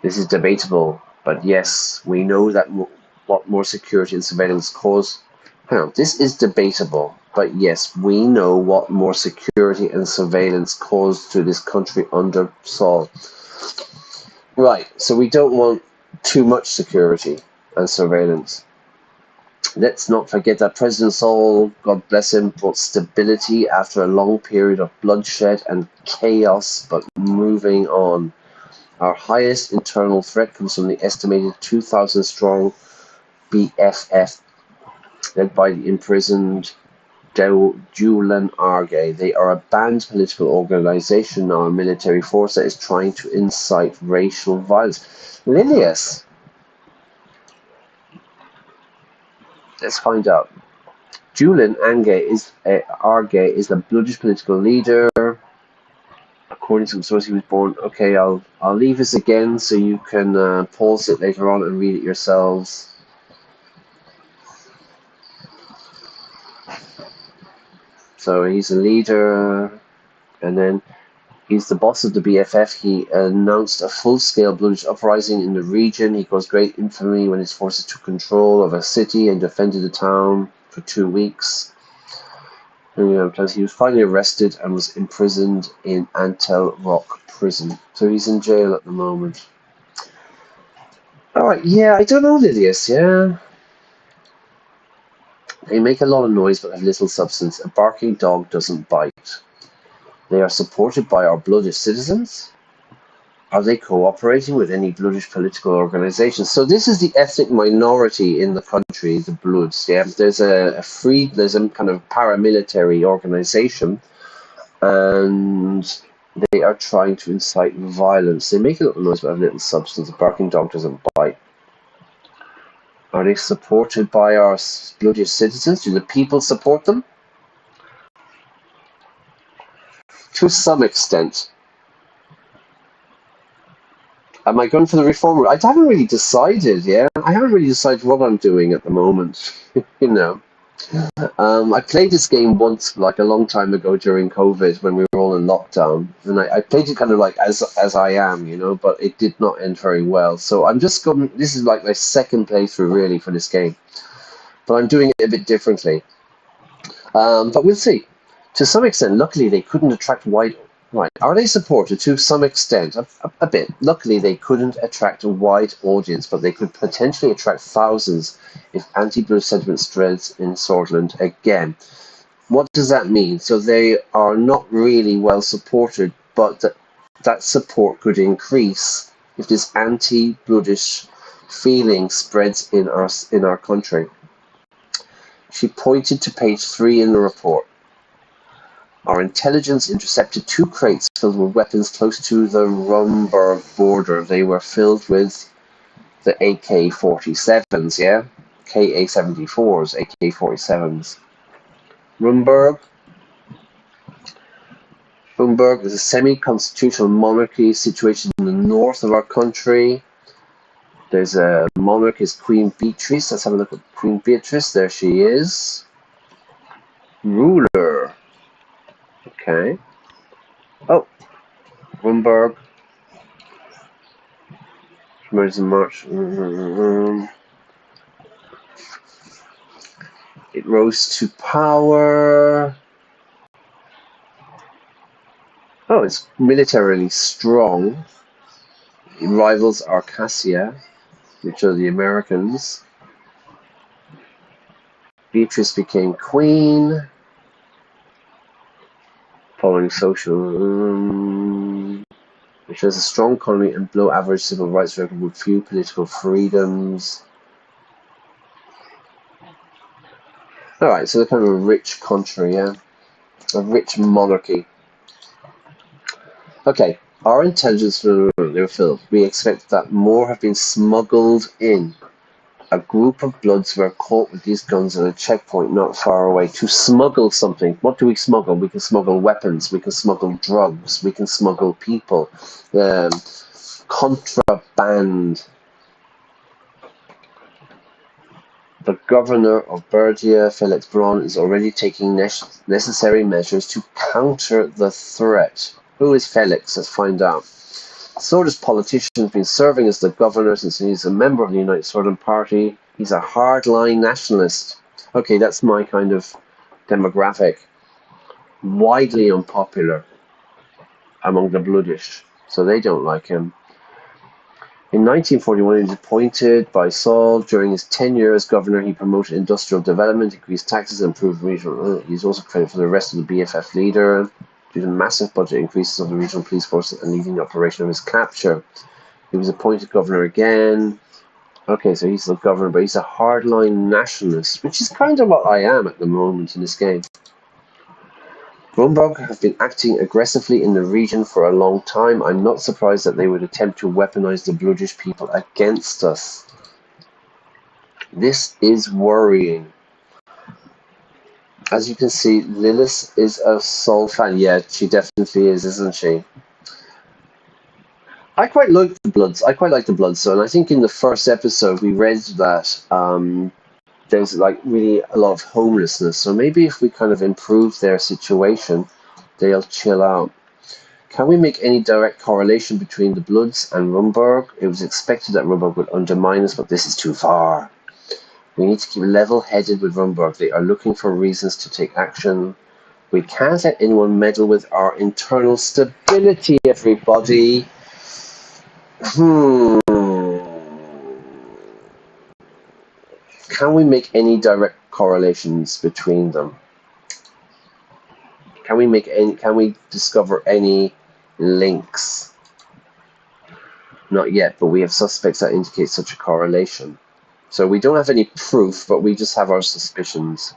This is debatable, but yes, we know that what more security and surveillance cause. Hang on, this is debatable, but yes, we know what more security and surveillance caused to this country under Saul. Right, so we don't want too much security and surveillance. Let's not forget that President Saul, God bless him, brought stability after a long period of bloodshed and chaos, but moving on. Our highest internal threat comes from the estimated 2,000 strong BFF led by the imprisoned Julan Arge. They are a banned political organization, now a military force that is trying to incite racial violence. Lilius, let's find out. Julan Arge is a bloodish political leader. According to some source, he was born. Okay, I'll leave this again so you can pause it later on and read it yourselves. So he's a leader, and then he's the boss of the BFF. He announced a full-scale bloodish uprising in the region. He caused great infamy when his forces took control of a city and defended the town for 2 weeks. And, he was finally arrested and was imprisoned in Antel Rock Prison. So he's in jail at the moment. Alright, yeah, I don't know, Lydius, yeah. They make a lot of noise but have little substance. A barking dog doesn't bite. They are supported by our bloodish citizens. Are they cooperating with any bloodish political organizations? So this is the ethnic minority in the country, the Bloods. Yeah, there's a kind of paramilitary organization, and they are trying to incite violence. They make a little noise but have little substance. A barking dog doesn't bite. Are they supported by our bloodish citizens? Do the people support them? To some extent. Am I going for the reform route? I haven't really decided, yeah? I haven't really decided what I'm doing at the moment, you know. I played this game once, like a long time ago during COVID when we were all in lockdown. And I played it kind of like as I am, you know, but it did not end very well. So I'm just going, this is like my second playthrough really for this game. But I'm doing it a bit differently. But we'll see. To some extent, luckily they couldn't attract wide. Right, are they supported to some extent? A bit. Luckily, they couldn't attract a wide audience, but they could potentially attract thousands if anti-blue sentiment spreads in Sordland again. What does that mean? So they are not really well supported, but that support could increase if this anti-bloodish feeling spreads in our country. She pointed to page 3 in the report. Our intelligence intercepted 2 crates filled with weapons close to the Rumberg border. They were filled with the AK-47s, yeah? KA-74s, AK-47s. Rumberg is a semi-constitutional monarchy situated in the north of our country. There's a monarch is Queen Beatrice. Let's have a look at Queen Beatrice. There she is. Ruler. Okay. Oh, Rumberg. Emergency March. It rose to power. Oh, it's militarily strong. It rivals Arcasia, which are the Americans. Beatrice became queen. Following social, which has a strong economy and below average civil rights record with few political freedoms. Alright, so they're kind of a rich country, yeah? A rich monarchy. Okay, Our intelligence filled. We expect that more have been smuggled in. A group of Bloods were caught with these guns at a checkpoint not far away. To smuggle something. What do we smuggle? We can smuggle weapons. We can smuggle drugs. We can smuggle people. Contraband. The governor of Bergia, Felix Braun, is already taking necessary measures to counter the threat. Who is Felix? Let's find out. Sordland's politician has been serving as the governor since he's a member of the United Sordland Party. He's a hardline nationalist. Okay, that's my kind of demographic. Widely unpopular among the Bloodish, so they don't like him. In 1941, he was appointed by Saul. During his tenure as governor, he promoted industrial development, increased taxes, and improved regional. He's also credited for the arrest of the BFF leader due to massive budget increases of the regional police force and leading the operation of his capture. He was appointed governor again. Okay, so he's the governor, but he's a hardline nationalist, which is kind of what I am at the moment in this game. Rumburg have been acting aggressively in the region for a long time. I'm not surprised that they would attempt to weaponize the Bloodish people against us. This is worrying. As you can see, Lilith is a Sol fan. Yeah, she definitely is, isn't she? I quite like the Bloods. I quite like the Bloods. So, and I think in the first episode we read that there's like really a lot of homelessness. So maybe if we kind of improve their situation, they'll chill out. Can we make any direct correlation between the Bloods and Rumburg? It was expected that Rumburg would undermine us, but this is too far. We need to keep level-headed with Rumburg. They are looking for reasons to take action. We can't let anyone meddle with our internal stability, everybody. Can we make any direct correlations between them? Can we discover any links? Not yet, but we have suspects that indicate such a correlation. So we don't have any proof, but we just have our suspicions.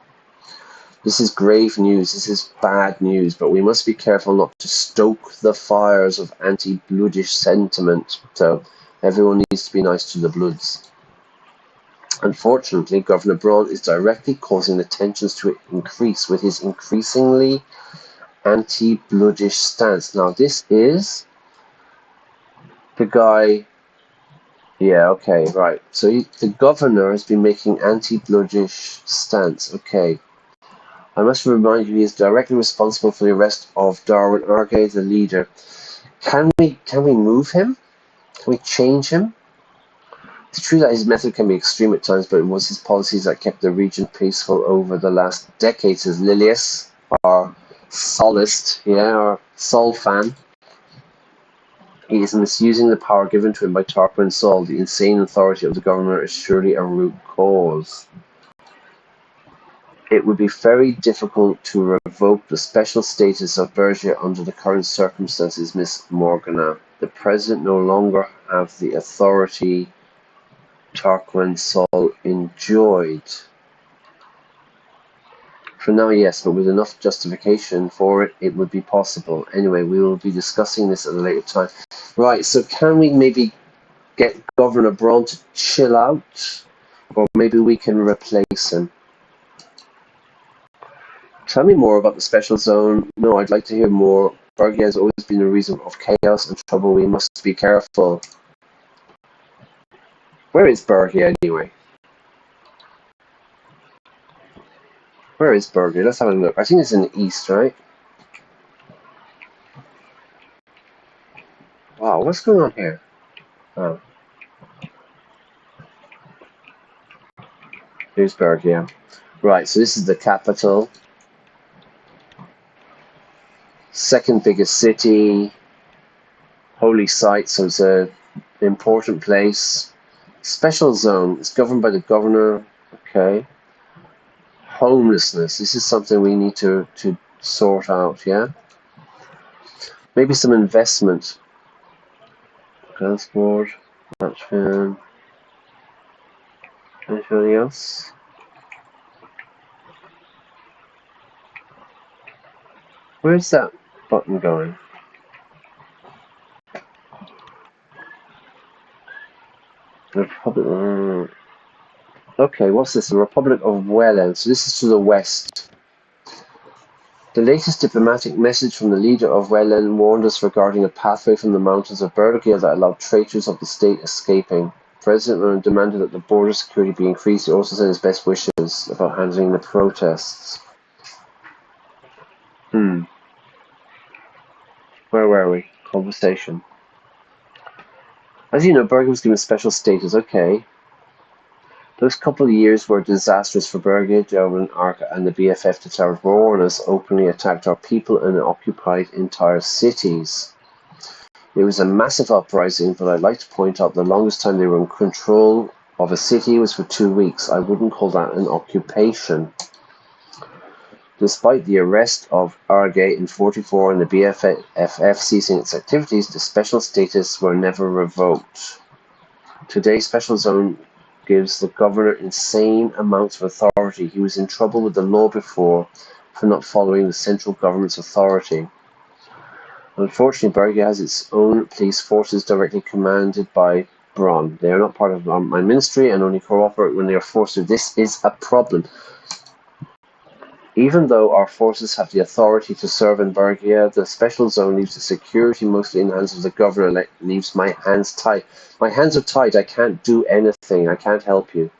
This is grave news. This is bad news, but we must be careful not to stoke the fires of anti-Bloodish sentiment. So everyone needs to be nice to the Bloods. Unfortunately, Governor Braun is directly causing the tensions to increase with his increasingly anti-Bloodish stance. Now, this is the guy. Yeah, okay, right. So the governor has been making anti-Bloodish stance. Okay. I must remind you, he is directly responsible for the arrest of Darwin Argay, the leader. Can we move him? Can we change him? It's true that his method can be extreme at times, but it was his policies that kept the region peaceful over the last decades. As Lilius, our Solist, our Sol fan, he is misusing the power given to him by Tarquin and Saul. The insane authority of the governor is surely a root cause. It would be very difficult to revoke the special status of Bergia under the current circumstances, Miss Morgana. The president no longer have the authority Tarquin Saul enjoyed. For now, yes, but with enough justification for it, it would be possible. Anyway, we will be discussing this at a later time. Right, so can we maybe get Governor Braun to chill out? Or maybe we can replace him. Tell me more about the special zone. No, I'd like to hear more. Bergia has always been a reason of chaos and trouble. We must be careful. Where is Bergia anyway? Where is Bergia? Let's have a look. I think it's in the east, right? Wow, what's going on here? Oh. Here's Bergia. Right, so this is the capital. Second biggest city. Holy site, so it's an important place. Special zone. It's governed by the governor. Okay. Homelessness. This is something we need to sort out, yeah? Maybe some investment. Transport. Anything else? Where's that button going? Republic. Okay, what's this? The Republic of Welland. So this is to the west. The latest diplomatic message from the leader of Welland warned us regarding a pathway from the mountains of Bergia that allowed traitors of the state escaping. President Rowan demanded that the border security be increased. He also sent his best wishes about handling the protests. Where were we? Conversation. As you know, Bergen was given special status. Okay. Those couple of years were disastrous for Bergen, Dublin, Arca, and the BFF declared war on us, openly attacked our people, and occupied entire cities. It was a massive uprising, but I'd like to point out the longest time they were in control of a city was for 2 weeks. I wouldn't call that an occupation. Despite the arrest of Argate in 1944 and the BFF ceasing its activities, the special status were never revoked. Today's special zone gives the governor insane amounts of authority. He was in trouble with the law before for not following the central government's authority. Unfortunately, Bergia has its own police forces directly commanded by Braun. They are not part of my ministry and only cooperate when they are forced to. This is a problem. Even though our forces have the authority to serve in Bergia, the special zone leaves the security mostly in the hands of the governor, leaves my hands tied. My hands are tied. I can't do anything. I can't help you.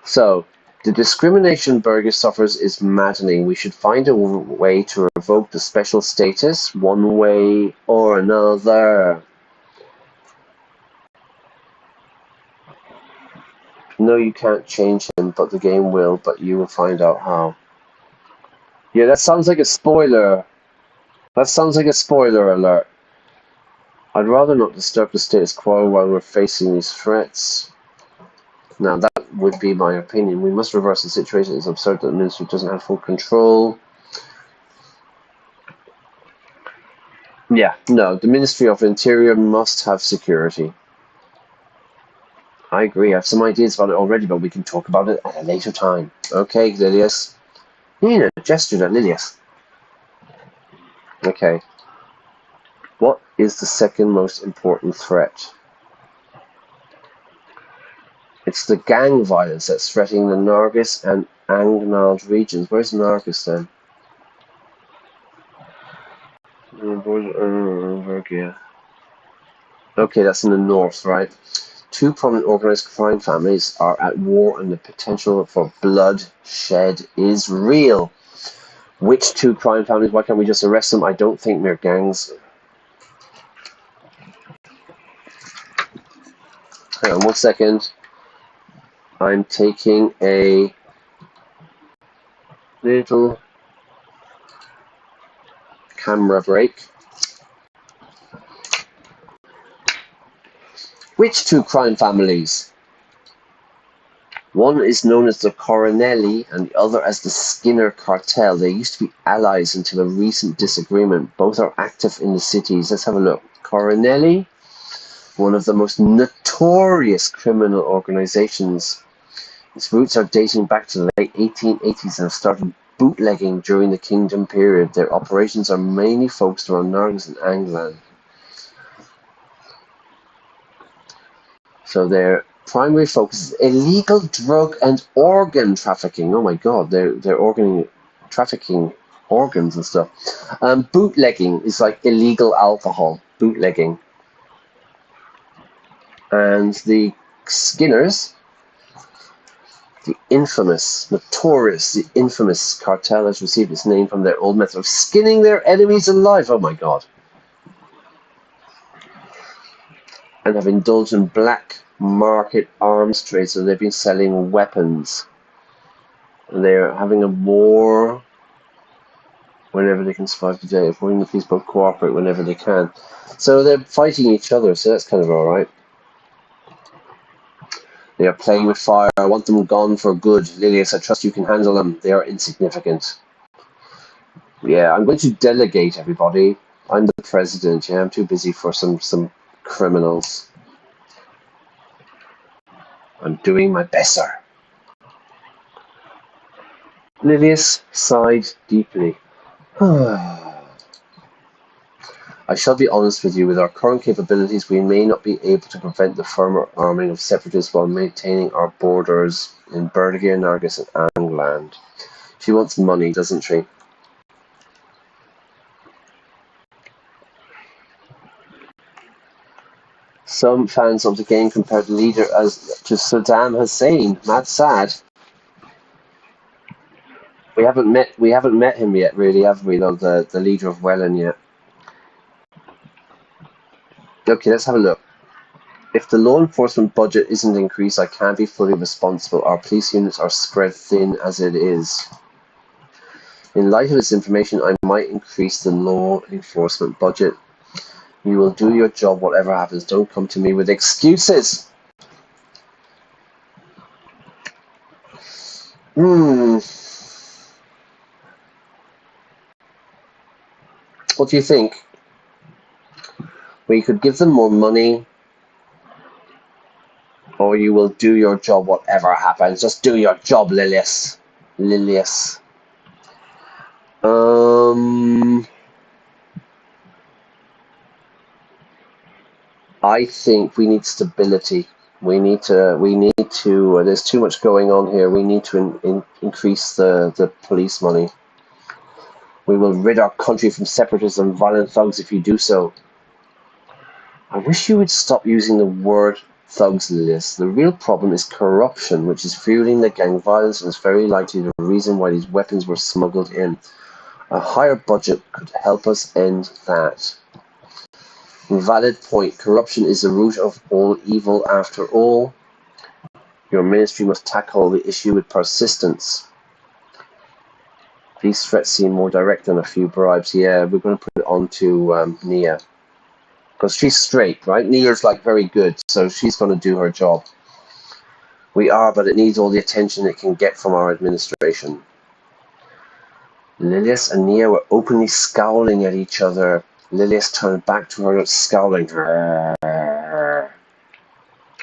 So, the discrimination Bergia suffers is maddening. We should find a way to revoke the special status, one way or another. No, you can't change him, but the game will, but you will find out how. Yeah, that sounds like a spoiler. That sounds like a spoiler alert. I'd rather not disturb the status quo while we're facing these threats. Now, that would be my opinion. We must reverse the situation. It's absurd that the ministry doesn't have full control. Yeah, no, the Ministry of Interior must have security. I agree. I have some ideas about it already, but we can talk about it at a later time. Okay, Lilius. Nina gestured at Lilius. Okay. What is the second most important threat? It's the gang violence that's threatening the Nargis and Angnald regions. Where's Nargis then? Okay, that's in the north, right? Two prominent organized crime families are at war and the potential for bloodshed is real. Which two crime families? Why can't we just arrest them? I don't think they're gangs. Hang on 1 second. I'm taking a little camera break. Which two crime families? One is known as the Coronelli and the other as the Skinner cartel. They used to be allies until a recent disagreement. Both are active in the cities. Let's have a look. Coronelli, one of the most notorious criminal organizations. Its roots are dating back to the late 1880s and have started bootlegging during the Kingdom period. Their operations are mainly focused around Nargis and Anglan. So their primary focus is illegal drug and organ trafficking. Oh my god, they're organ trafficking organs and stuff. Bootlegging is like illegal alcohol. Bootlegging. And the Skinners, the infamous, notorious, the infamous cartel has received its name from their old method of skinning their enemies alive. Oh my god. And have indulged in black market arms trade, so they've been selling weapons. And they're having a war whenever they can survive today, avoiding the police both cooperate whenever they can. So they're fighting each other, so that's kind of alright. They are playing with fire. I want them gone for good. Lilius, I trust you can handle them. They are insignificant. Yeah, I'm going to delegate, everybody. I'm the president. Yeah, I'm too busy for some criminals. I'm doing my best, sir. Lilius sighed deeply. I shall be honest with you, with our current capabilities, we may not be able to prevent the firmer arming of separatists while maintaining our borders in Berdigir, Nargis, and Angland. She wants money, doesn't she? Some fans of the game compare the leader as to Saddam Hussein. Mad sad. We haven't met him yet, really, have we? No, the leader of Wellen yet. Okay, let's have a look. If the law enforcement budget isn't increased, I can't be fully responsible. Our police units are spread thin as it is. In light of this information, I might increase the law enforcement budget. You will do your job whatever happens. Don't come to me with excuses. What do you think? We could give them more money, or you will do your job whatever happens. Just do your job, Lilius. I think we need stability. We need to. There's too much going on here. We need to increase the police money. We will rid our country from separatists and violent thugs if you do so. I wish you would stop using the word thugs, Lilius. The real problem is corruption, which is fueling the gang violence and is very likely the reason why these weapons were smuggled in. A higher budget could help us end that. Valid point. Corruption is the root of all evil after all. Your ministry must tackle the issue with persistence. These threats seem more direct than a few bribes. Yeah, we're going to put it on to Nia. Because she's straight, right? Nia's like very good, so she's going to do her job. We are, but it needs all the attention it can get from our administration. Lilius and Nia were openly scowling at each other. Lilius turned back to her, scowling.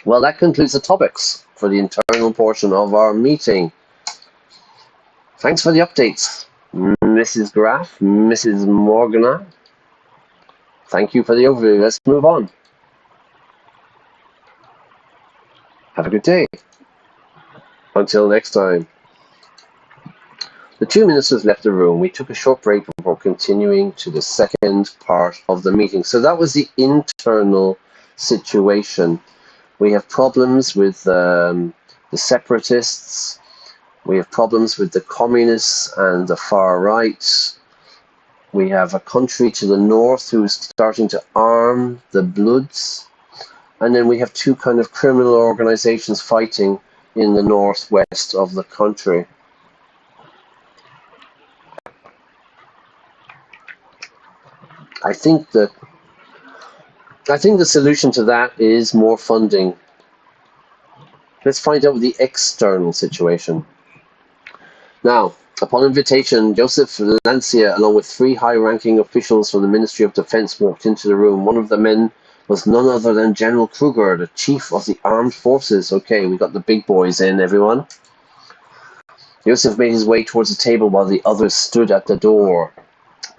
Well, that concludes the topics for the internal portion of our meeting. Thanks for the updates, Mrs. Graff, Mrs. Morgana. Thank you for the overview. Let's move on. Have a good day. Until next time. The two ministers left the room. We took a short break before continuing to the second part of the meeting. So that was the internal situation. We have problems with the separatists. We have problems with the communists and the far right. We have a country to the north who's starting to arm the Bloods. And then we have two kind of criminal organizations fighting in the northwest of the country. I think the solution to that is more funding. Let's find out the external situation. Now, upon invitation, Joseph Lancia, along with three high-ranking officials from the Ministry of Defense, walked into the room. One of the men was none other than General Kruger, the Chief of the Armed Forces. Okay, we got the big boys in, everyone. Joseph made his way towards the table while the others stood at the door.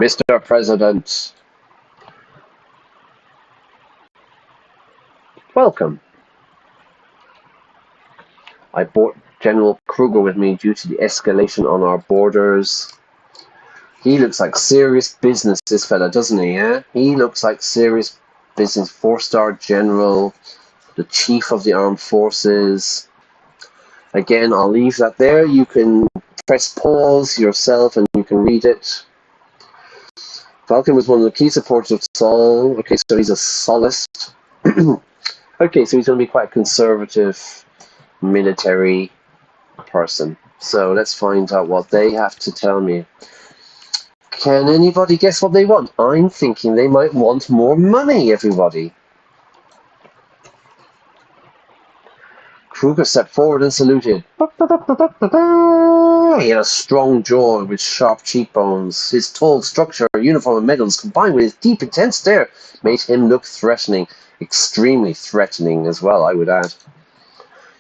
Mr. President. Welcome. I brought General Kruger with me due to the escalation on our borders. He looks like serious business, this fella, doesn't he? Yeah? He looks like serious business. 4-star general, the chief of the armed forces. Again, I'll leave that there. You can press pause yourself and you can read it. Falcon was one of the key supporters of Saul. Okay, so he's a Solist. Okay, so he's going to be quite a conservative military person. So let's find out what they have to tell me. Can anybody guess what they want? I'm thinking they might want more money, everybody. Kruger stepped forward and saluted. He had a strong jaw with sharp cheekbones. His tall structure, uniform and medals, combined with his deep, intense stare, made him look threatening. Extremely threatening as well, I would add.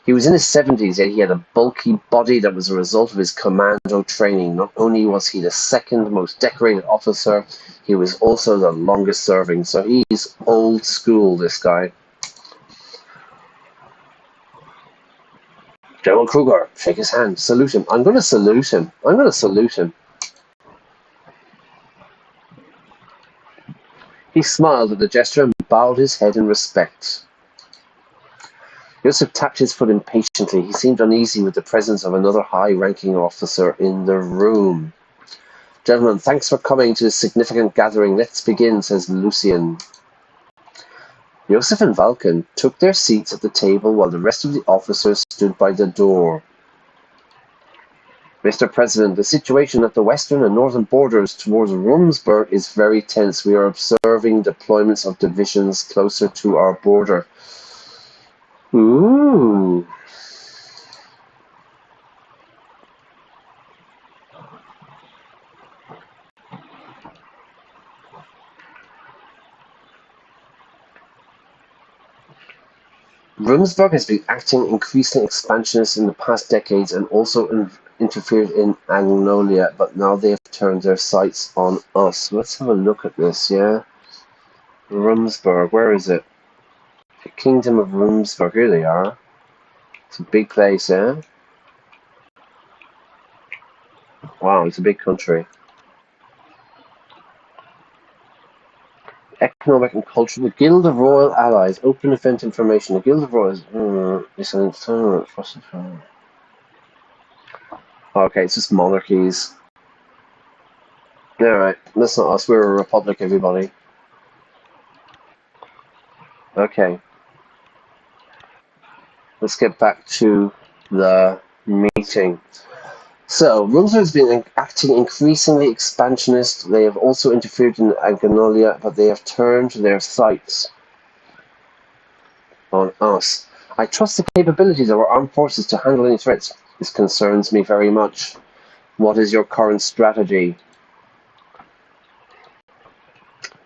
He was in his 70s, yet he had a bulky body that was a result of his commando training. Not only was he the second most decorated officer, he was also the longest serving. So he's old school, this guy. General Kruger, shake his hand, salute him. I'm going to salute him. I'm going to salute him. He smiled at the gesture and bowed his head in respect. Joseph tapped his foot impatiently. He seemed uneasy with the presence of another high-ranking officer in the room. Gentlemen, thanks for coming to this significant gathering. Let's begin, says Lucien. Joseph and Vulcan took their seats at the table while the rest of the officers stood by the door. Mr. President, the situation at the western and northern borders towards Rumsburg is very tense. We are observing deployments of divisions closer to our border. Ooh. Rumsburg has been acting increasingly expansionist in the past decades and also interfered in Agnolia, but now they have turned their sights on us. Let's have a look at this, yeah? Rumsburg, where is it? The Kingdom of Rumsburg, here they are. It's a big place, yeah? Wow, it's a big country. Economic and cultural. The Guild of Royal Allies. Open event information. The Guild of Royals is an internal. Okay, it's just monarchies. Alright, that's not us. We're a republic, everybody. Okay. Let's get back to the meeting. So, Rumsburg has been acting increasingly expansionist. They have also interfered in Agnolia, but they have turned their sights on us. I trust the capabilities of our armed forces to handle any threats. This concerns me very much. What is your current strategy?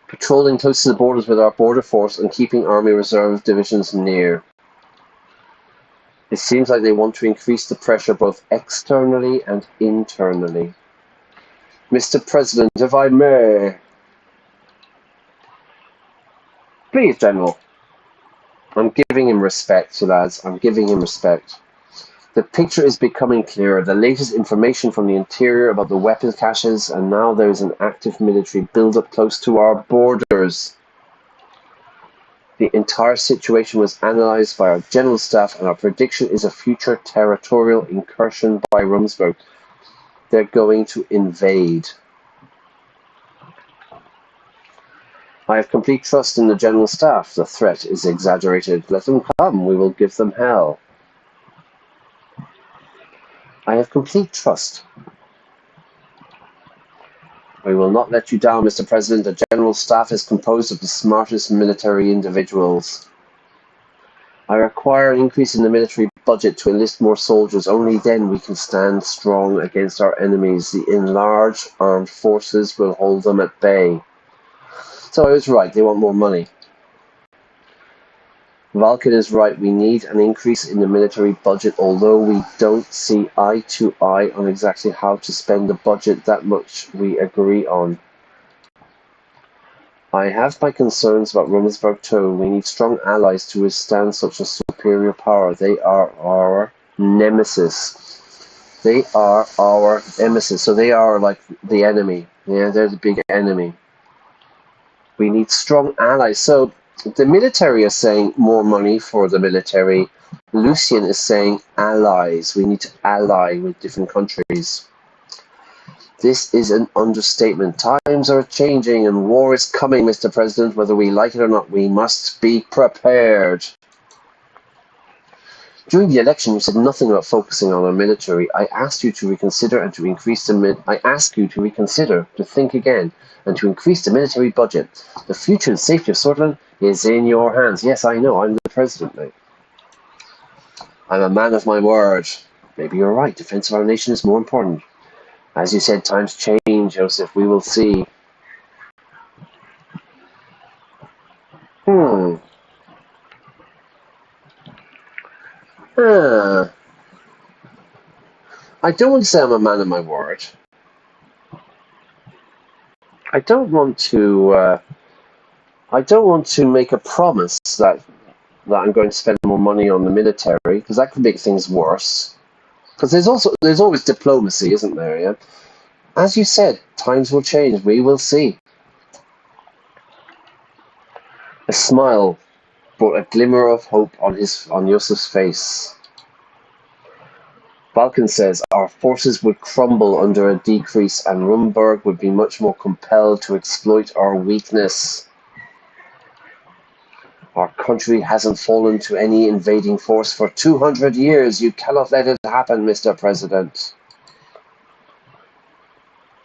Patrolling close to the borders with our border force and keeping Army Reserve divisions near. It seems like they want to increase the pressure both externally and internally. Mr. President, if I may. Please, General. I'm giving him respect, lads. I'm giving him respect. The picture is becoming clearer. The latest information from the interior about the weapons caches, and now there is an active military build-up close to our borders. The entire situation was analysed by our general staff, and our prediction is a future territorial incursion by Rumsburg. They're going to invade. I have complete trust in the general staff. The threat is exaggerated. Let them come. We will give them hell. I have complete trust. We will not let you down, Mr. President. The general staff is composed of the smartest military individuals. I require an increase in the military budget to enlist more soldiers. Only then we can stand strong against our enemies. The enlarged armed forces will hold them at bay. So I was right. They want more money. Vulcan is right. We need an increase in the military budget, although we don't see eye to eye on exactly how to spend the budget. That much we agree on. I have my concerns about Rumsburg too. We need strong allies to withstand such a superior power. They are our nemesis. They are our nemesis. So they are like the enemy. Yeah, they're the big enemy. We need strong allies. So the military is saying more money for the military. Lucien is saying allies. We need to ally with different countries. This is an understatement. Times are changing and war is coming, Mr. President. Whether we like it or not, we must be prepared. During the election, you said nothing about focusing on our military. I asked you to reconsider and to increase the I ask you to reconsider, to think again, and to increase the military budget. The future and safety of Sordland is in your hands. Yes, I know. I'm the president now. I'm a man of my word. Maybe you're right. Defense of our nation is more important. As you said, times change, Joseph. We will see. I don't want to say I'm a man of my word. I don't want to make a promise that I'm going to spend more money on the military, because that could make things worse. Because there's always diplomacy, isn't there? Yeah. As you said, times will change. We will see. A smile brought a glimmer of hope on Yosef's face. Balkan says our forces would crumble under a decrease, and Rumburg would be much more compelled to exploit our weakness. Our country hasn't fallen to any invading force for 200 years. You cannot let it happen, Mr. President.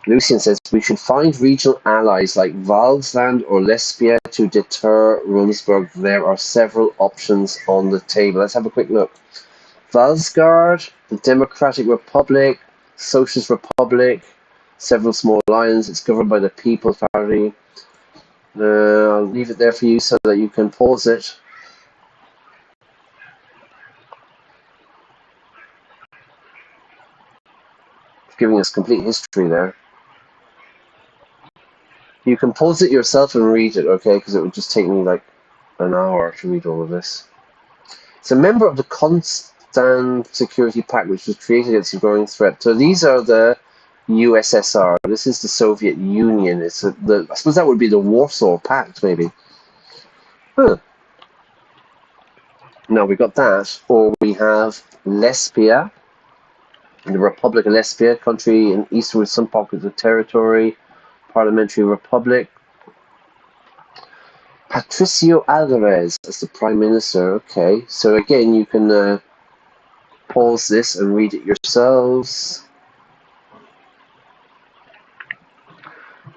Lucian says we should find regional allies like Valsland or Lesbia to deter Rumsburg. There are several options on the table. Let's have a quick look. Valsgard, the Democratic Republic, Socialist Republic, several small islands. It's governed by the People's Party. I'll leave it there for you so that you can pause it. It's giving us complete history there. You can pause it yourself and read it, okay? Because it would just take me like an hour to read all of this. It's a member of the Constant Security Pact, which was created against a growing threat. So these are the USSR. This is the Soviet Union. I suppose that would be the Warsaw Pact, maybe. Huh. No, we got that. Or we have Lesbia, the Republic of Lesbia, country in eastern with some pockets of territory. Parliamentary Republic. Patricio Alvarez as the Prime Minister. Okay, so again, you can pause this and read it yourselves.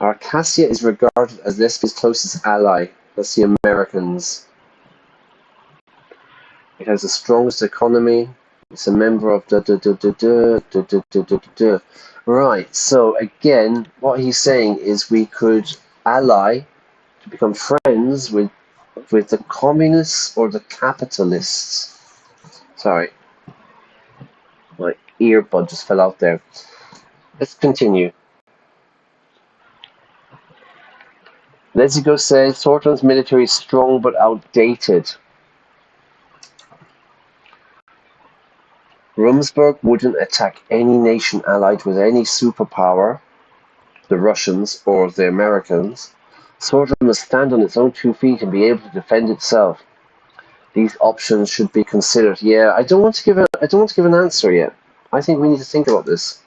Arcasia is regarded as Lesbia's closest ally. That's the Americans. It has the strongest economy. It's a member of Right, so again, what he's saying is we could ally to become friends with the communists or the capitalists. Sorry. My earbud just fell out there. Let's continue. Lezigo says Sordland's military is strong but outdated. Rumsburg wouldn't attack any nation allied with any superpower, the Russians or the Americans. Sordland must stand on its own 2 feet and be able to defend itself. These options should be considered. Yeah, I don't want to give an answer yet. I think we need to think about this.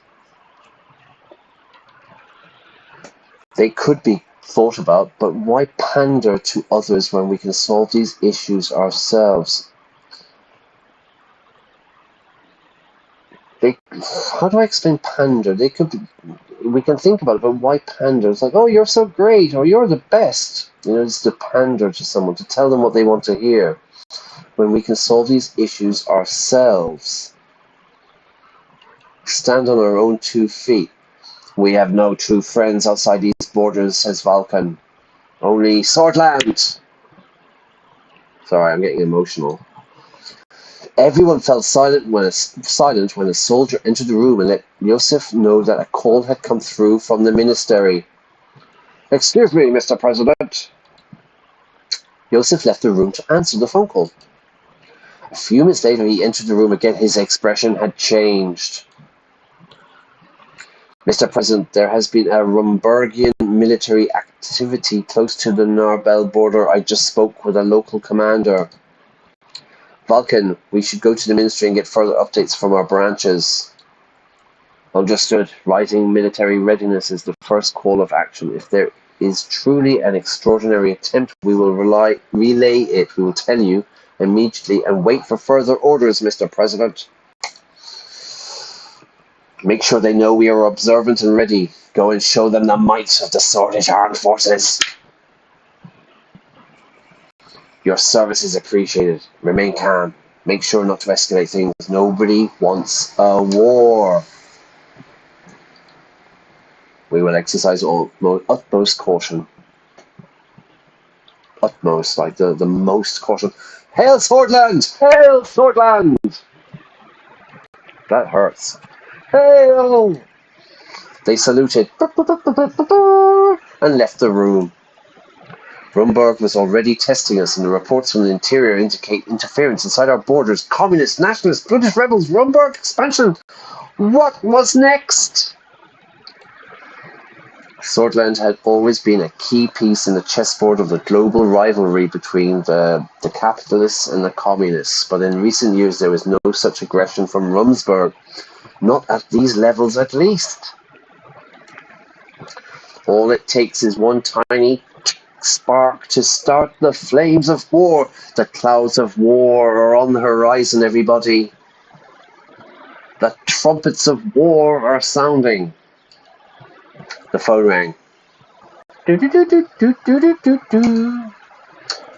They could be thought about, but why pander to others when we can solve these issues ourselves? How do I explain pander? We can think about it, but why pander? It's like, oh, you're so great, or you're the best. It's to pander to someone, to tell them what they want to hear, when we can solve these issues ourselves. Stand on our own 2 feet. We have no true friends outside these borders, says Vulcan. Only Sordland. Sorry, I'm getting emotional. Everyone fell silent when a soldier entered the room and let Yosef know that a call had come through from the ministry. Excuse me, Mr. President. Yosef left the room to answer the phone call. A few minutes later, he entered the room again. His expression had changed. Mr. President, there has been a Rumburgian military activity close to the Narbel border. I just spoke with a local commander. Vulcan, we should go to the ministry and get further updates from our branches. Understood. Rising military readiness is the first call of action. If there is truly an extraordinary attempt, we will relay it. We will tell you immediately and wait for further orders, Mr. President. Make sure they know we are observant and ready. Go and show them the might of the Swordfish Armed Forces. Your service is appreciated. Remain calm. Make sure not to escalate things. Nobody wants a war. We will exercise utmost caution. Utmost, like the most caution. Hail Sordland! Hail Sordland! That hurts. Hail! They saluted and left the room. Rumburg was already testing us, and the reports from the interior indicate interference inside our borders. Communists, nationalists, British rebels, Rumburg expansion. What was next? Sordland had always been a key piece in the chessboard of the global rivalry between the capitalists and the communists, but in recent years there was no such aggression from Rumsburg, not at these levels at least. All it takes is one tiny spark to start the flames of war. The clouds of war are on the horizon, everybody. The trumpets of war are sounding. The phone rang.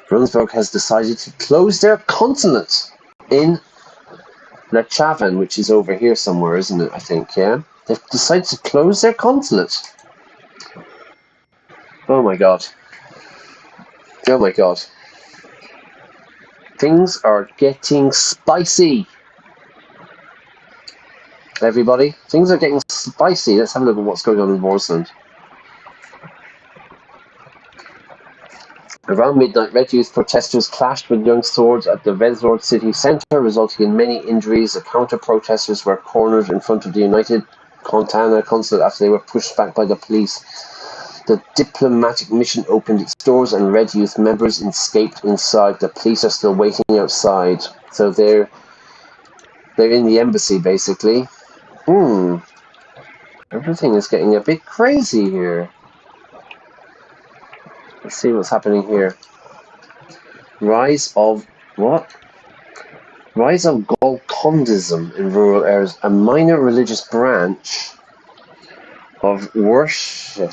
Brunsberg has decided to close their consulate in Lechavan, which is over here somewhere, isn't it? I think, yeah? They've decided to close their consulate. Oh my god. Oh my god. Things are getting spicy. Everybody, things are getting spicy. Let's have a look at what's going on in Sordland. Around midnight, Red Youth protesters clashed with young swords at the Veslord city centre, resulting in many injuries. The counter-protesters were cornered in front of the United Contana consulate after they were pushed back by the police. The diplomatic mission opened its doors and Red Youth members escaped inside. The police are still waiting outside. So they're in the embassy, basically. Everything is getting a bit crazy here. Let's see what's happening here. Rise of what? Rise of Golkondism in rural areas. A minor religious branch of worship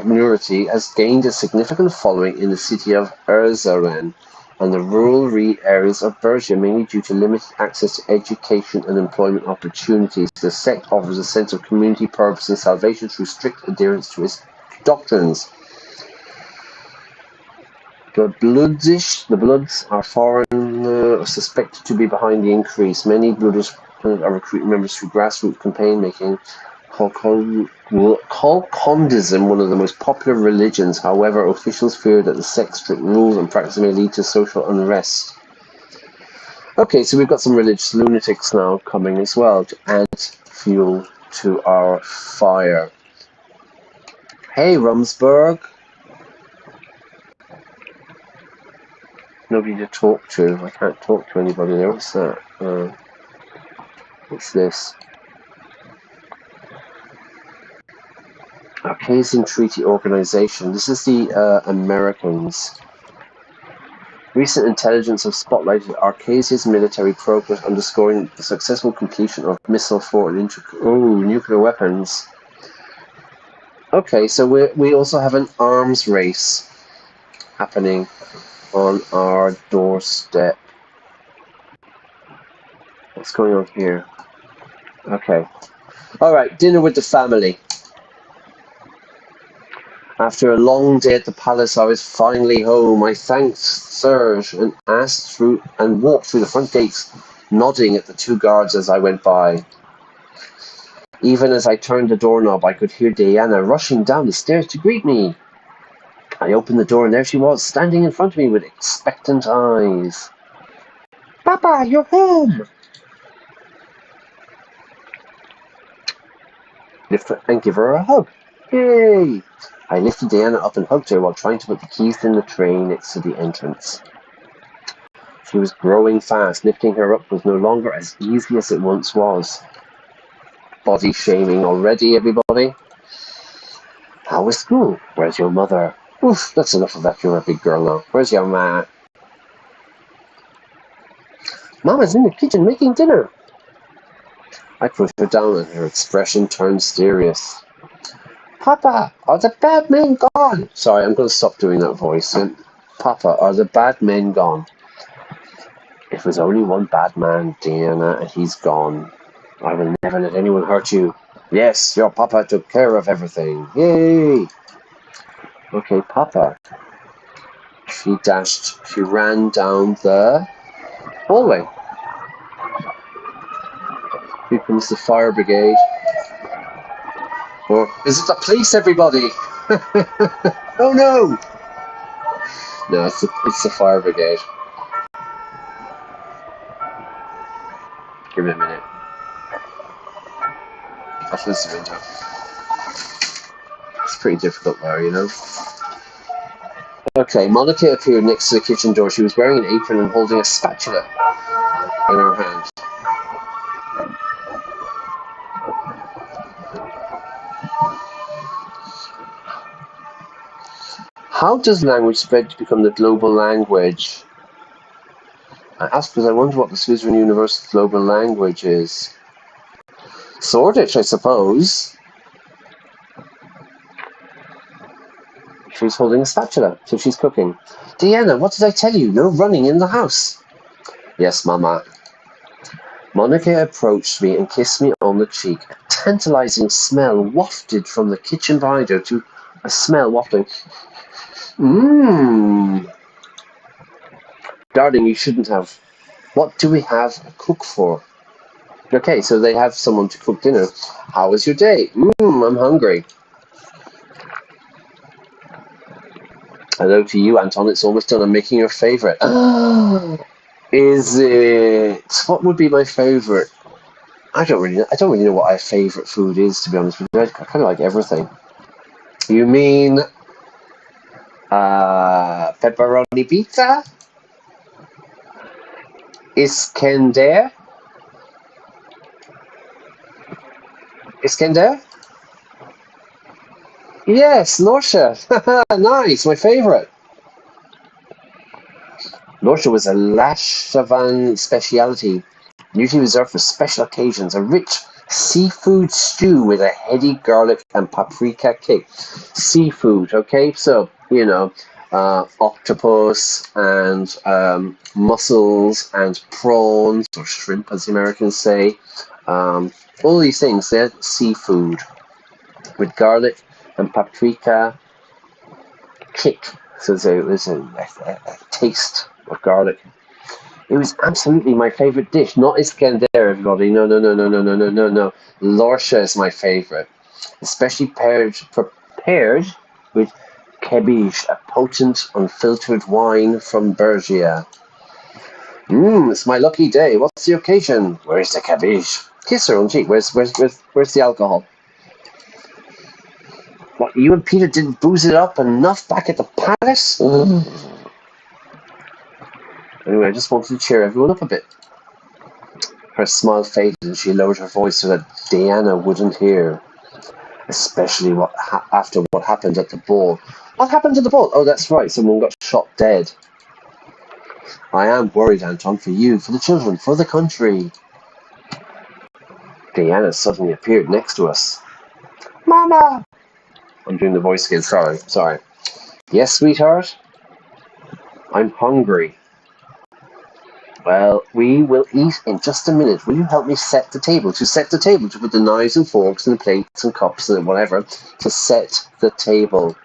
minority has gained a significant following in the city of Suzerain and the rural areas of Bergia, mainly due to limited access to education and employment opportunities. The sect offers a sense of community purpose and salvation through strict adherence to its doctrines. The Bloods are foreign, suspected to be behind the increase. Many Bloodish are recruiting members through grassroots campaign, making Golkondism one of the most popular religions. However, officials fear that the sect's strict rules and practices may lead to social unrest. Okay, so we've got some religious lunatics now coming as well to add fuel to our fire. Hey, Rumsburg. Nobody to talk to. I can't talk to anybody there. What's that? What's this? Arcasian Treaty Organization. This is the Americans. Recent intelligence have spotlighted Arcasia's military progress, underscoring the successful completion of missile fort and nuclear weapons. Okay, so we also have an arms race happening on our doorstep. What's going on here? Okay. Alright, dinner with the family. After a long day at the palace, I was finally home. I thanked Serge and walked through the front gates, nodding at the two guards as I went by. Even as I turned the doorknob, I could hear Diana rushing down the stairs to greet me. I opened the door and there she was, standing in front of me with expectant eyes. Papa, you're home! Lift her and give her a hug. Yay! I lifted Diana up and hugged her while trying to put the keys in the tray next to the entrance. She was growing fast. Lifting her up was no longer as easy as it once was. Body shaming already, everybody. How was school? Where's your mother? Oof, that's enough of that. You're a big girl now. Where's your ma? Mama's in the kitchen making dinner. I put her down and her expression turned serious. Papa, are the bad men gone? Sorry, I'm going to stop doing that voice. Papa, are the bad men gone? It was only one bad man, Diana, and he's gone. I will never let anyone hurt you. Yes, your papa took care of everything. Yay! Okay, Papa. She ran down the hallway. Here comes the fire brigade. Or is it the police, everybody? Oh no! No, it's the fire brigade. Give me a minute. I'll close the window. It's pretty difficult there, you know. Okay, Monica appeared next to the kitchen door. She was wearing an apron and holding a spatula in her hand. How does language spread to become the global language? I ask because I wonder what the Suzerain Universal Global Language is. Sordland, I suppose. She's holding a spatula, so she's cooking. Diana, what did I tell you? No running in the house. Yes, Mama. Monica approached me and kissed me on the cheek. A tantalizing smell wafted from the kitchen behind her to a smell wafting. Darling, you shouldn't have. What do we have a cook for? Okay, so they have someone to cook dinner. How was your day? I'm hungry. Hello to you, Anton. It's almost done. I'm making your favourite. Is it? What would be my favourite? I don't really know what my favourite food is, to be honest with you. I kind of like everything. You mean pepperoni pizza? Iskender? Yes, Norsha. Nice, my favourite. Norsha was a Lashavan speciality, usually reserved for special occasions. A rich seafood stew with a heady garlic and paprika kick. Seafood, okay? So, you know, octopus and mussels and prawns, or shrimp as the Americans say. All these things, they're seafood with garlic and paprika kick. So there's a taste of garlic. It was absolutely my favourite dish. Not Iskender, everybody. No. Lorsha is my favourite. Especially prepared with kebish, a potent, unfiltered wine from Bergia. It's my lucky day. What's the occasion? Where's the kebish? Kiss her on cheek. Where's the alcohol? What, you and Peter didn't booze it up enough back at the palace? Anyway, I just wanted to cheer everyone up a bit. Her smile faded and she lowered her voice so that Diana wouldn't hear. Especially after what happened at the ball. What happened at the ball? Oh, that's right, someone got shot dead. I am worried, Anton, for you, for the children, for the country. Diana suddenly appeared next to us. Mama! I'm doing the voice again, sorry. Yes, sweetheart? I'm hungry. Well, we will eat in just a minute. Will you help me set the table? To set the table, to put the knives and forks and the plates and cups and whatever, to set the table.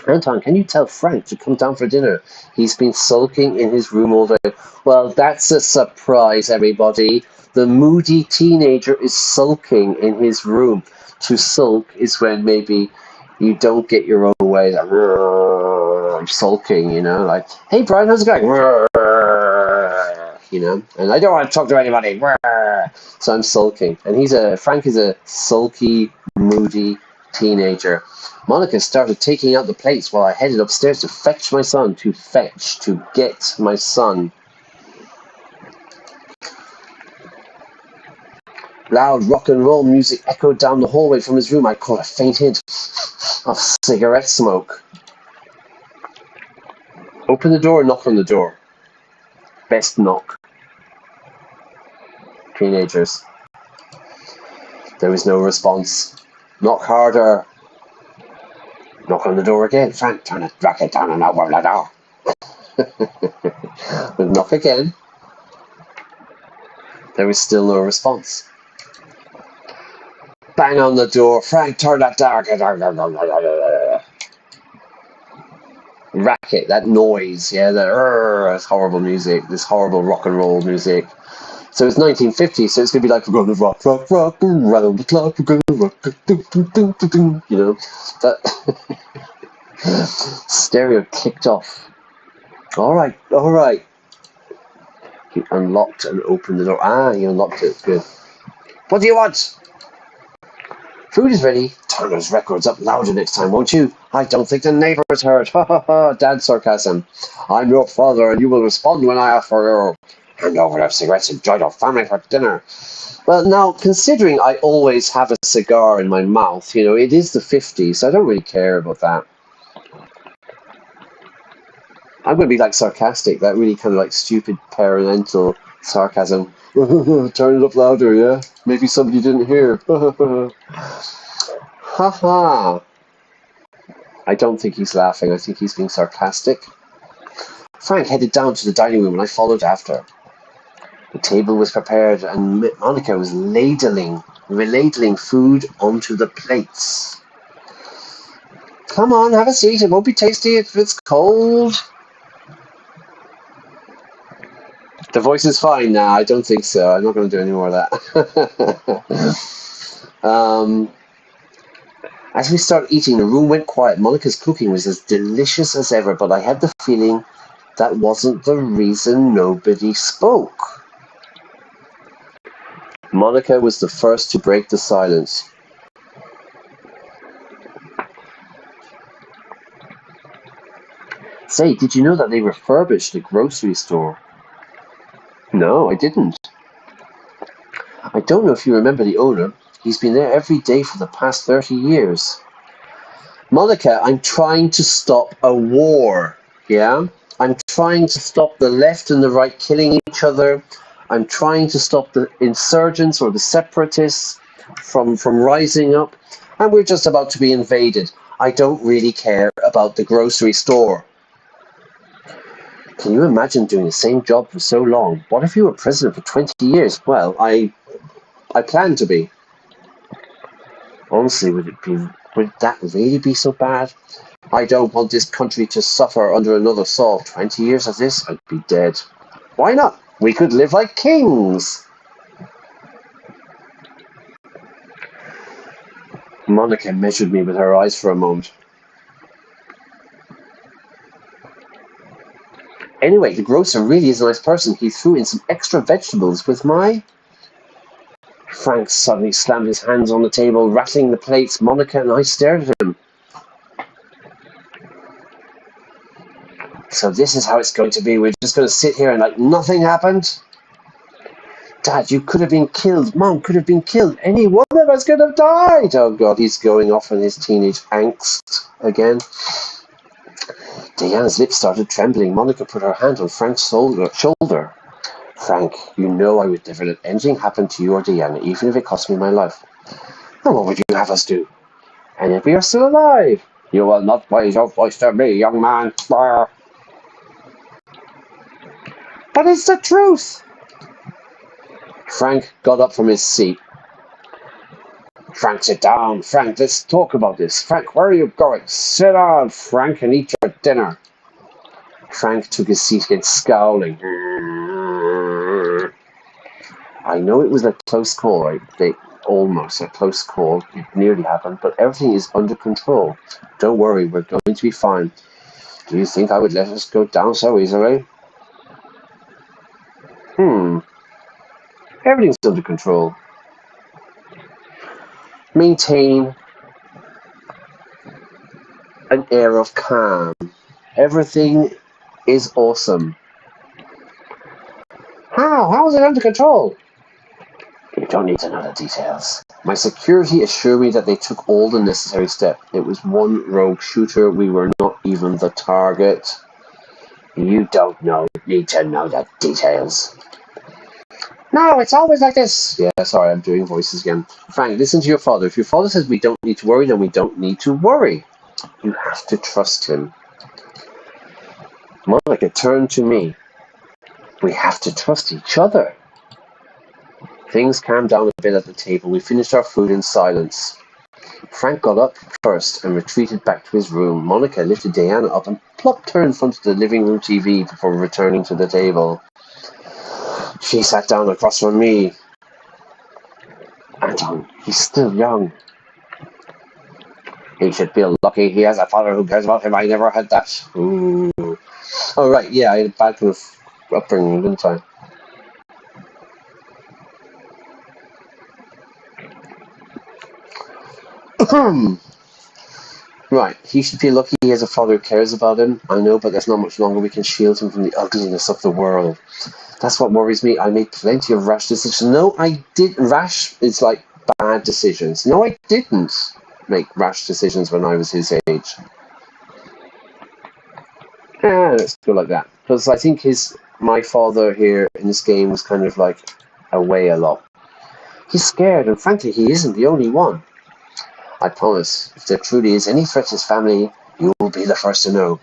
Anton, can you tell Frank to come down for dinner? He's been sulking in his room all day. Well, that's a surprise, everybody. The moody teenager is sulking in his room. To sulk is when maybe you don't get your own way. Like, I'm sulking, you know, like, hey, Brian, how's it going? You know, and I don't want to talk to anybody. So I'm sulking. And Frank is a sulky, moody teenager. Monica started taking out the plates while I headed upstairs to fetch my son. To get my son. Loud rock and roll music echoed down the hallway from his room. I caught a faint hint of cigarette smoke. Open the door, knock on the door. Best knock. Teenagers. There was no response. Knock harder. Knock on the door again. Frank, turn it, rack it down and open the door. But knock again. There was still no response. Bang on the door. Frank, turn that down. Racket, that noise, yeah, that horrible music, this horrible rock and roll music. So it's 1950, so it's going to be like, we're going to rock, rock, rock, round the clock, we're going to rock, you know, that stereo kicked off. All right. He unlocked and opened the door. Ah, he unlocked it, good. What do you want? Food is ready. Turn those records up louder next time, won't you? I don't think the neighbors heard. Ha ha ha, Dad's sarcasm. I'm your father and you will respond when I offer you. Hand over those cigarettes and join our family for dinner. Well, now, considering I always have a cigar in my mouth, you know, it is the 50s, so I don't really care about that. I'm going to be like sarcastic, that really kind of like stupid parental sarcasm. Turn it up louder, yeah? Maybe somebody didn't hear. Haha. I don't think he's laughing. I think he's being sarcastic. Frank headed down to the dining room and I followed after. The table was prepared and Monica was reladling food onto the plates. Come on, have a seat. It won't be tasty if it's cold. The voice is fine now. I don't think so. I'm not going to do any more of that. As we started eating, the room went quiet. Monica's cooking was as delicious as ever, but I had the feeling that wasn't the reason nobody spoke. Monica was the first to break the silence. Say, did you know that they refurbished the grocery store? No, I didn't. I don't know if you remember the owner. He's been there every day for the past 30 years. Monica, I'm trying to stop a war, yeah? I'm trying to stop the left and the right killing each other. I'm trying to stop the insurgents or the separatists from rising up. And we're just about to be invaded. I don't really care about the grocery store. Can you imagine doing the same job for so long? What if you were president for 20 years? Well, I plan to be. Honestly, would that really be so bad? I don't want this country to suffer under another assault. 20 years of this, I'd be dead. Why not? We could live like kings. Monica measured me with her eyes for a moment. Anyway, the grocer really is a nice person. He threw in some extra vegetables with my... Frank suddenly slammed his hands on the table, rattling the plates. Monica and I stared at him. So this is how it's going to be. We're just going to sit here and like nothing happened? Dad, you could have been killed. Mom could have been killed. Any one of us could have died. Oh God, he's going off on his teenage angst again. Diana's lips started trembling. Monica put her hand on Frank's shoulder. Frank, you know I would never let anything happen to you or Diana, even if it cost me my life. And what would you have us do? And if we are still alive? You will not raise your voice to me, young man. But it's the truth. Frank got up from his seat. Frank, sit down. Frank, let's talk about this. Frank, where are you going? Sit down, Frank, and eat your dinner. Frank took his seat again, scowling. I know it was a close call, right? Almost a close call. It nearly happened, but everything is under control. Don't worry, we're going to be fine. Do you think I would let us go down so easily? Everything's under control. Maintain an air of calm. Everything is awesome. How is it under control? You don't need to know the details. My security assured me that they took all the necessary steps. It was one rogue shooter. We were not even the target. You don't need to know the details. No, it's always like this. Yeah, sorry, I'm doing voices again. Frank, listen to your father. If your father says we don't need to worry, then we don't need to worry. You have to trust him. Monica turned to me. We have to trust each other. Things calmed down a bit at the table. We finished our food in silence. Frank got up first and retreated back to his room. Monica lifted Diana up and plopped her in front of the living room TV before returning to the table. She sat down across from me. Anton, he's still young. He should feel lucky he has a father who cares about him. I never had that. Ooh. Oh, right, yeah, I had a bad kind of upbringing, didn't I? Right, he should feel lucky he has a father who cares about him. I know, but there's not much longer we can shield him from the ugliness of the world. That's what worries me. I made plenty of rash decisions. No, I didn't. Rash is like bad decisions. No, I didn't make rash decisions when I was his age. Let's go like that. Because I think my father here in this game was kind of like away a lot. He's scared, and frankly, he isn't the only one. I promise, if there truly is any threat to his family, you will be the first to know.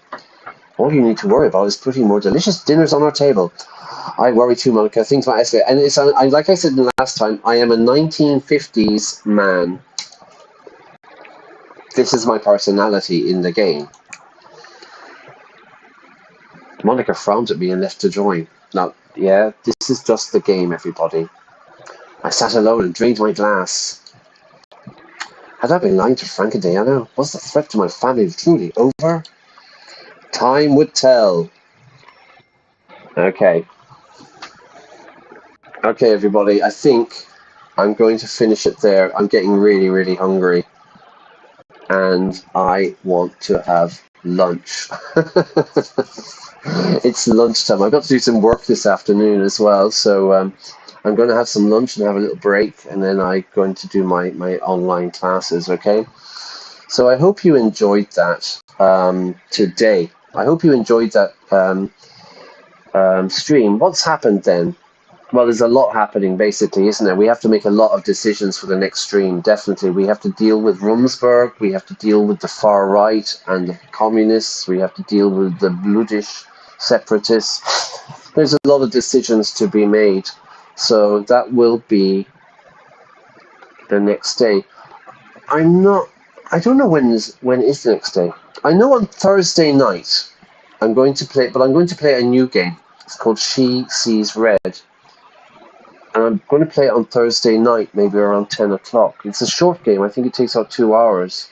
All you need to worry about is putting more delicious dinners on our table. I worry too, Monica. Things might escalate. And it's like I said last time, I am a 1950s man. This is my personality in the game. Monica frowned at me and left to join. Now, yeah, this is just the game, everybody. I sat alone and drained my glass. Had I been lying to Frank and Diana? Was the threat to my family truly over? Time would tell. Okay. Okay, everybody, I think I'm going to finish it there. I'm getting really, really hungry. And I want to have lunch. It's lunchtime. I've got to do some work this afternoon as well, so I'm going to have some lunch and have a little break, and then I'm going to do my online classes, okay? So I hope you enjoyed that today. I hope you enjoyed that stream. What's happened then? Well, there's a lot happening, basically, isn't there? We have to make a lot of decisions for the next stream, definitely. We have to deal with Rumsberg, we have to deal with the far right and the communists, we have to deal with the Bludish separatists. There's a lot of decisions to be made, so that will be the next day. I don't know when is the next day. I know on Thursday night I'm going to play, but I'm going to play a new game. It's called She Sees Red. And I'm going to play it on Thursday night, maybe around 10 o'clock. It's a short game. I think it takes about 2 hours.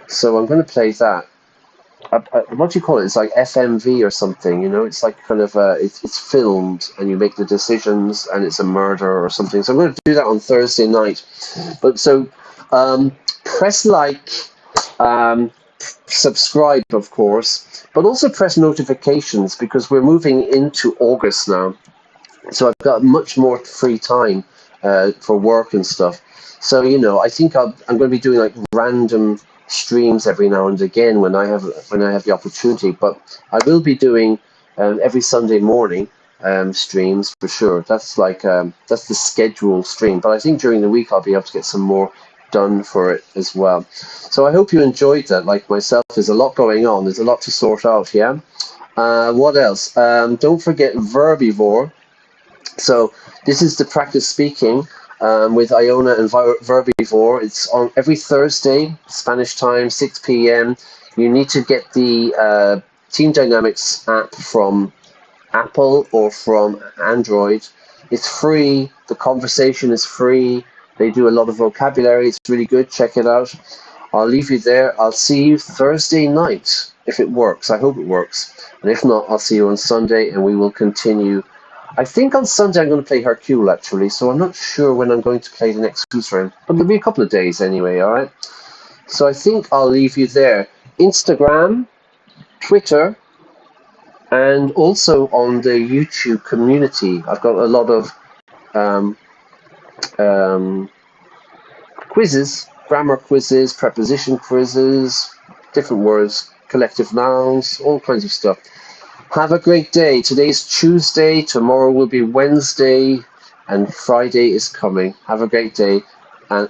So I'm going to play that. What do you call it? It's like FMV or something, you know? It's like kind of, it's filmed, and you make the decisions, and it's a murder or something. So I'm going to do that on Thursday night. But so, press like, subscribe, of course, but also press notifications, because we're moving into August now. So I've got much more free time for work and stuff. So, you know, I think I'm going to be doing like random streams every now and again when I have the opportunity. But I will be doing every Sunday morning streams for sure. That's like that's the scheduled stream. But I think during the week I'll be able to get some more done for it as well. So I hope you enjoyed that. Like myself, there's a lot going on. There's a lot to sort out. Yeah. What else? Don't forget Verbivore. So this is the practice speaking with Iona and Verbivore. It's on every Thursday, Spanish time, 6 p.m. You need to get the Team Dynamics app from Apple or from Android. It's free. The conversation is free. They do a lot of vocabulary. It's really good. Check it out. I'll leave you there. I'll see you Thursday night if it works. I hope it works. And if not, I'll see you on Sunday, and we will continue. I think on Sunday I'm going to play Hercule, actually, so I'm not sure when I'm going to play the next Suzerain. But there'll be a couple of days anyway, alright? So I think I'll leave you there. Instagram, Twitter, and also on the YouTube community. I've got a lot of quizzes, grammar quizzes, preposition quizzes, different words, collective nouns, all kinds of stuff. Have a great day. Today's Tuesday, tomorrow will be Wednesday, and Friday is coming. Have a great day, and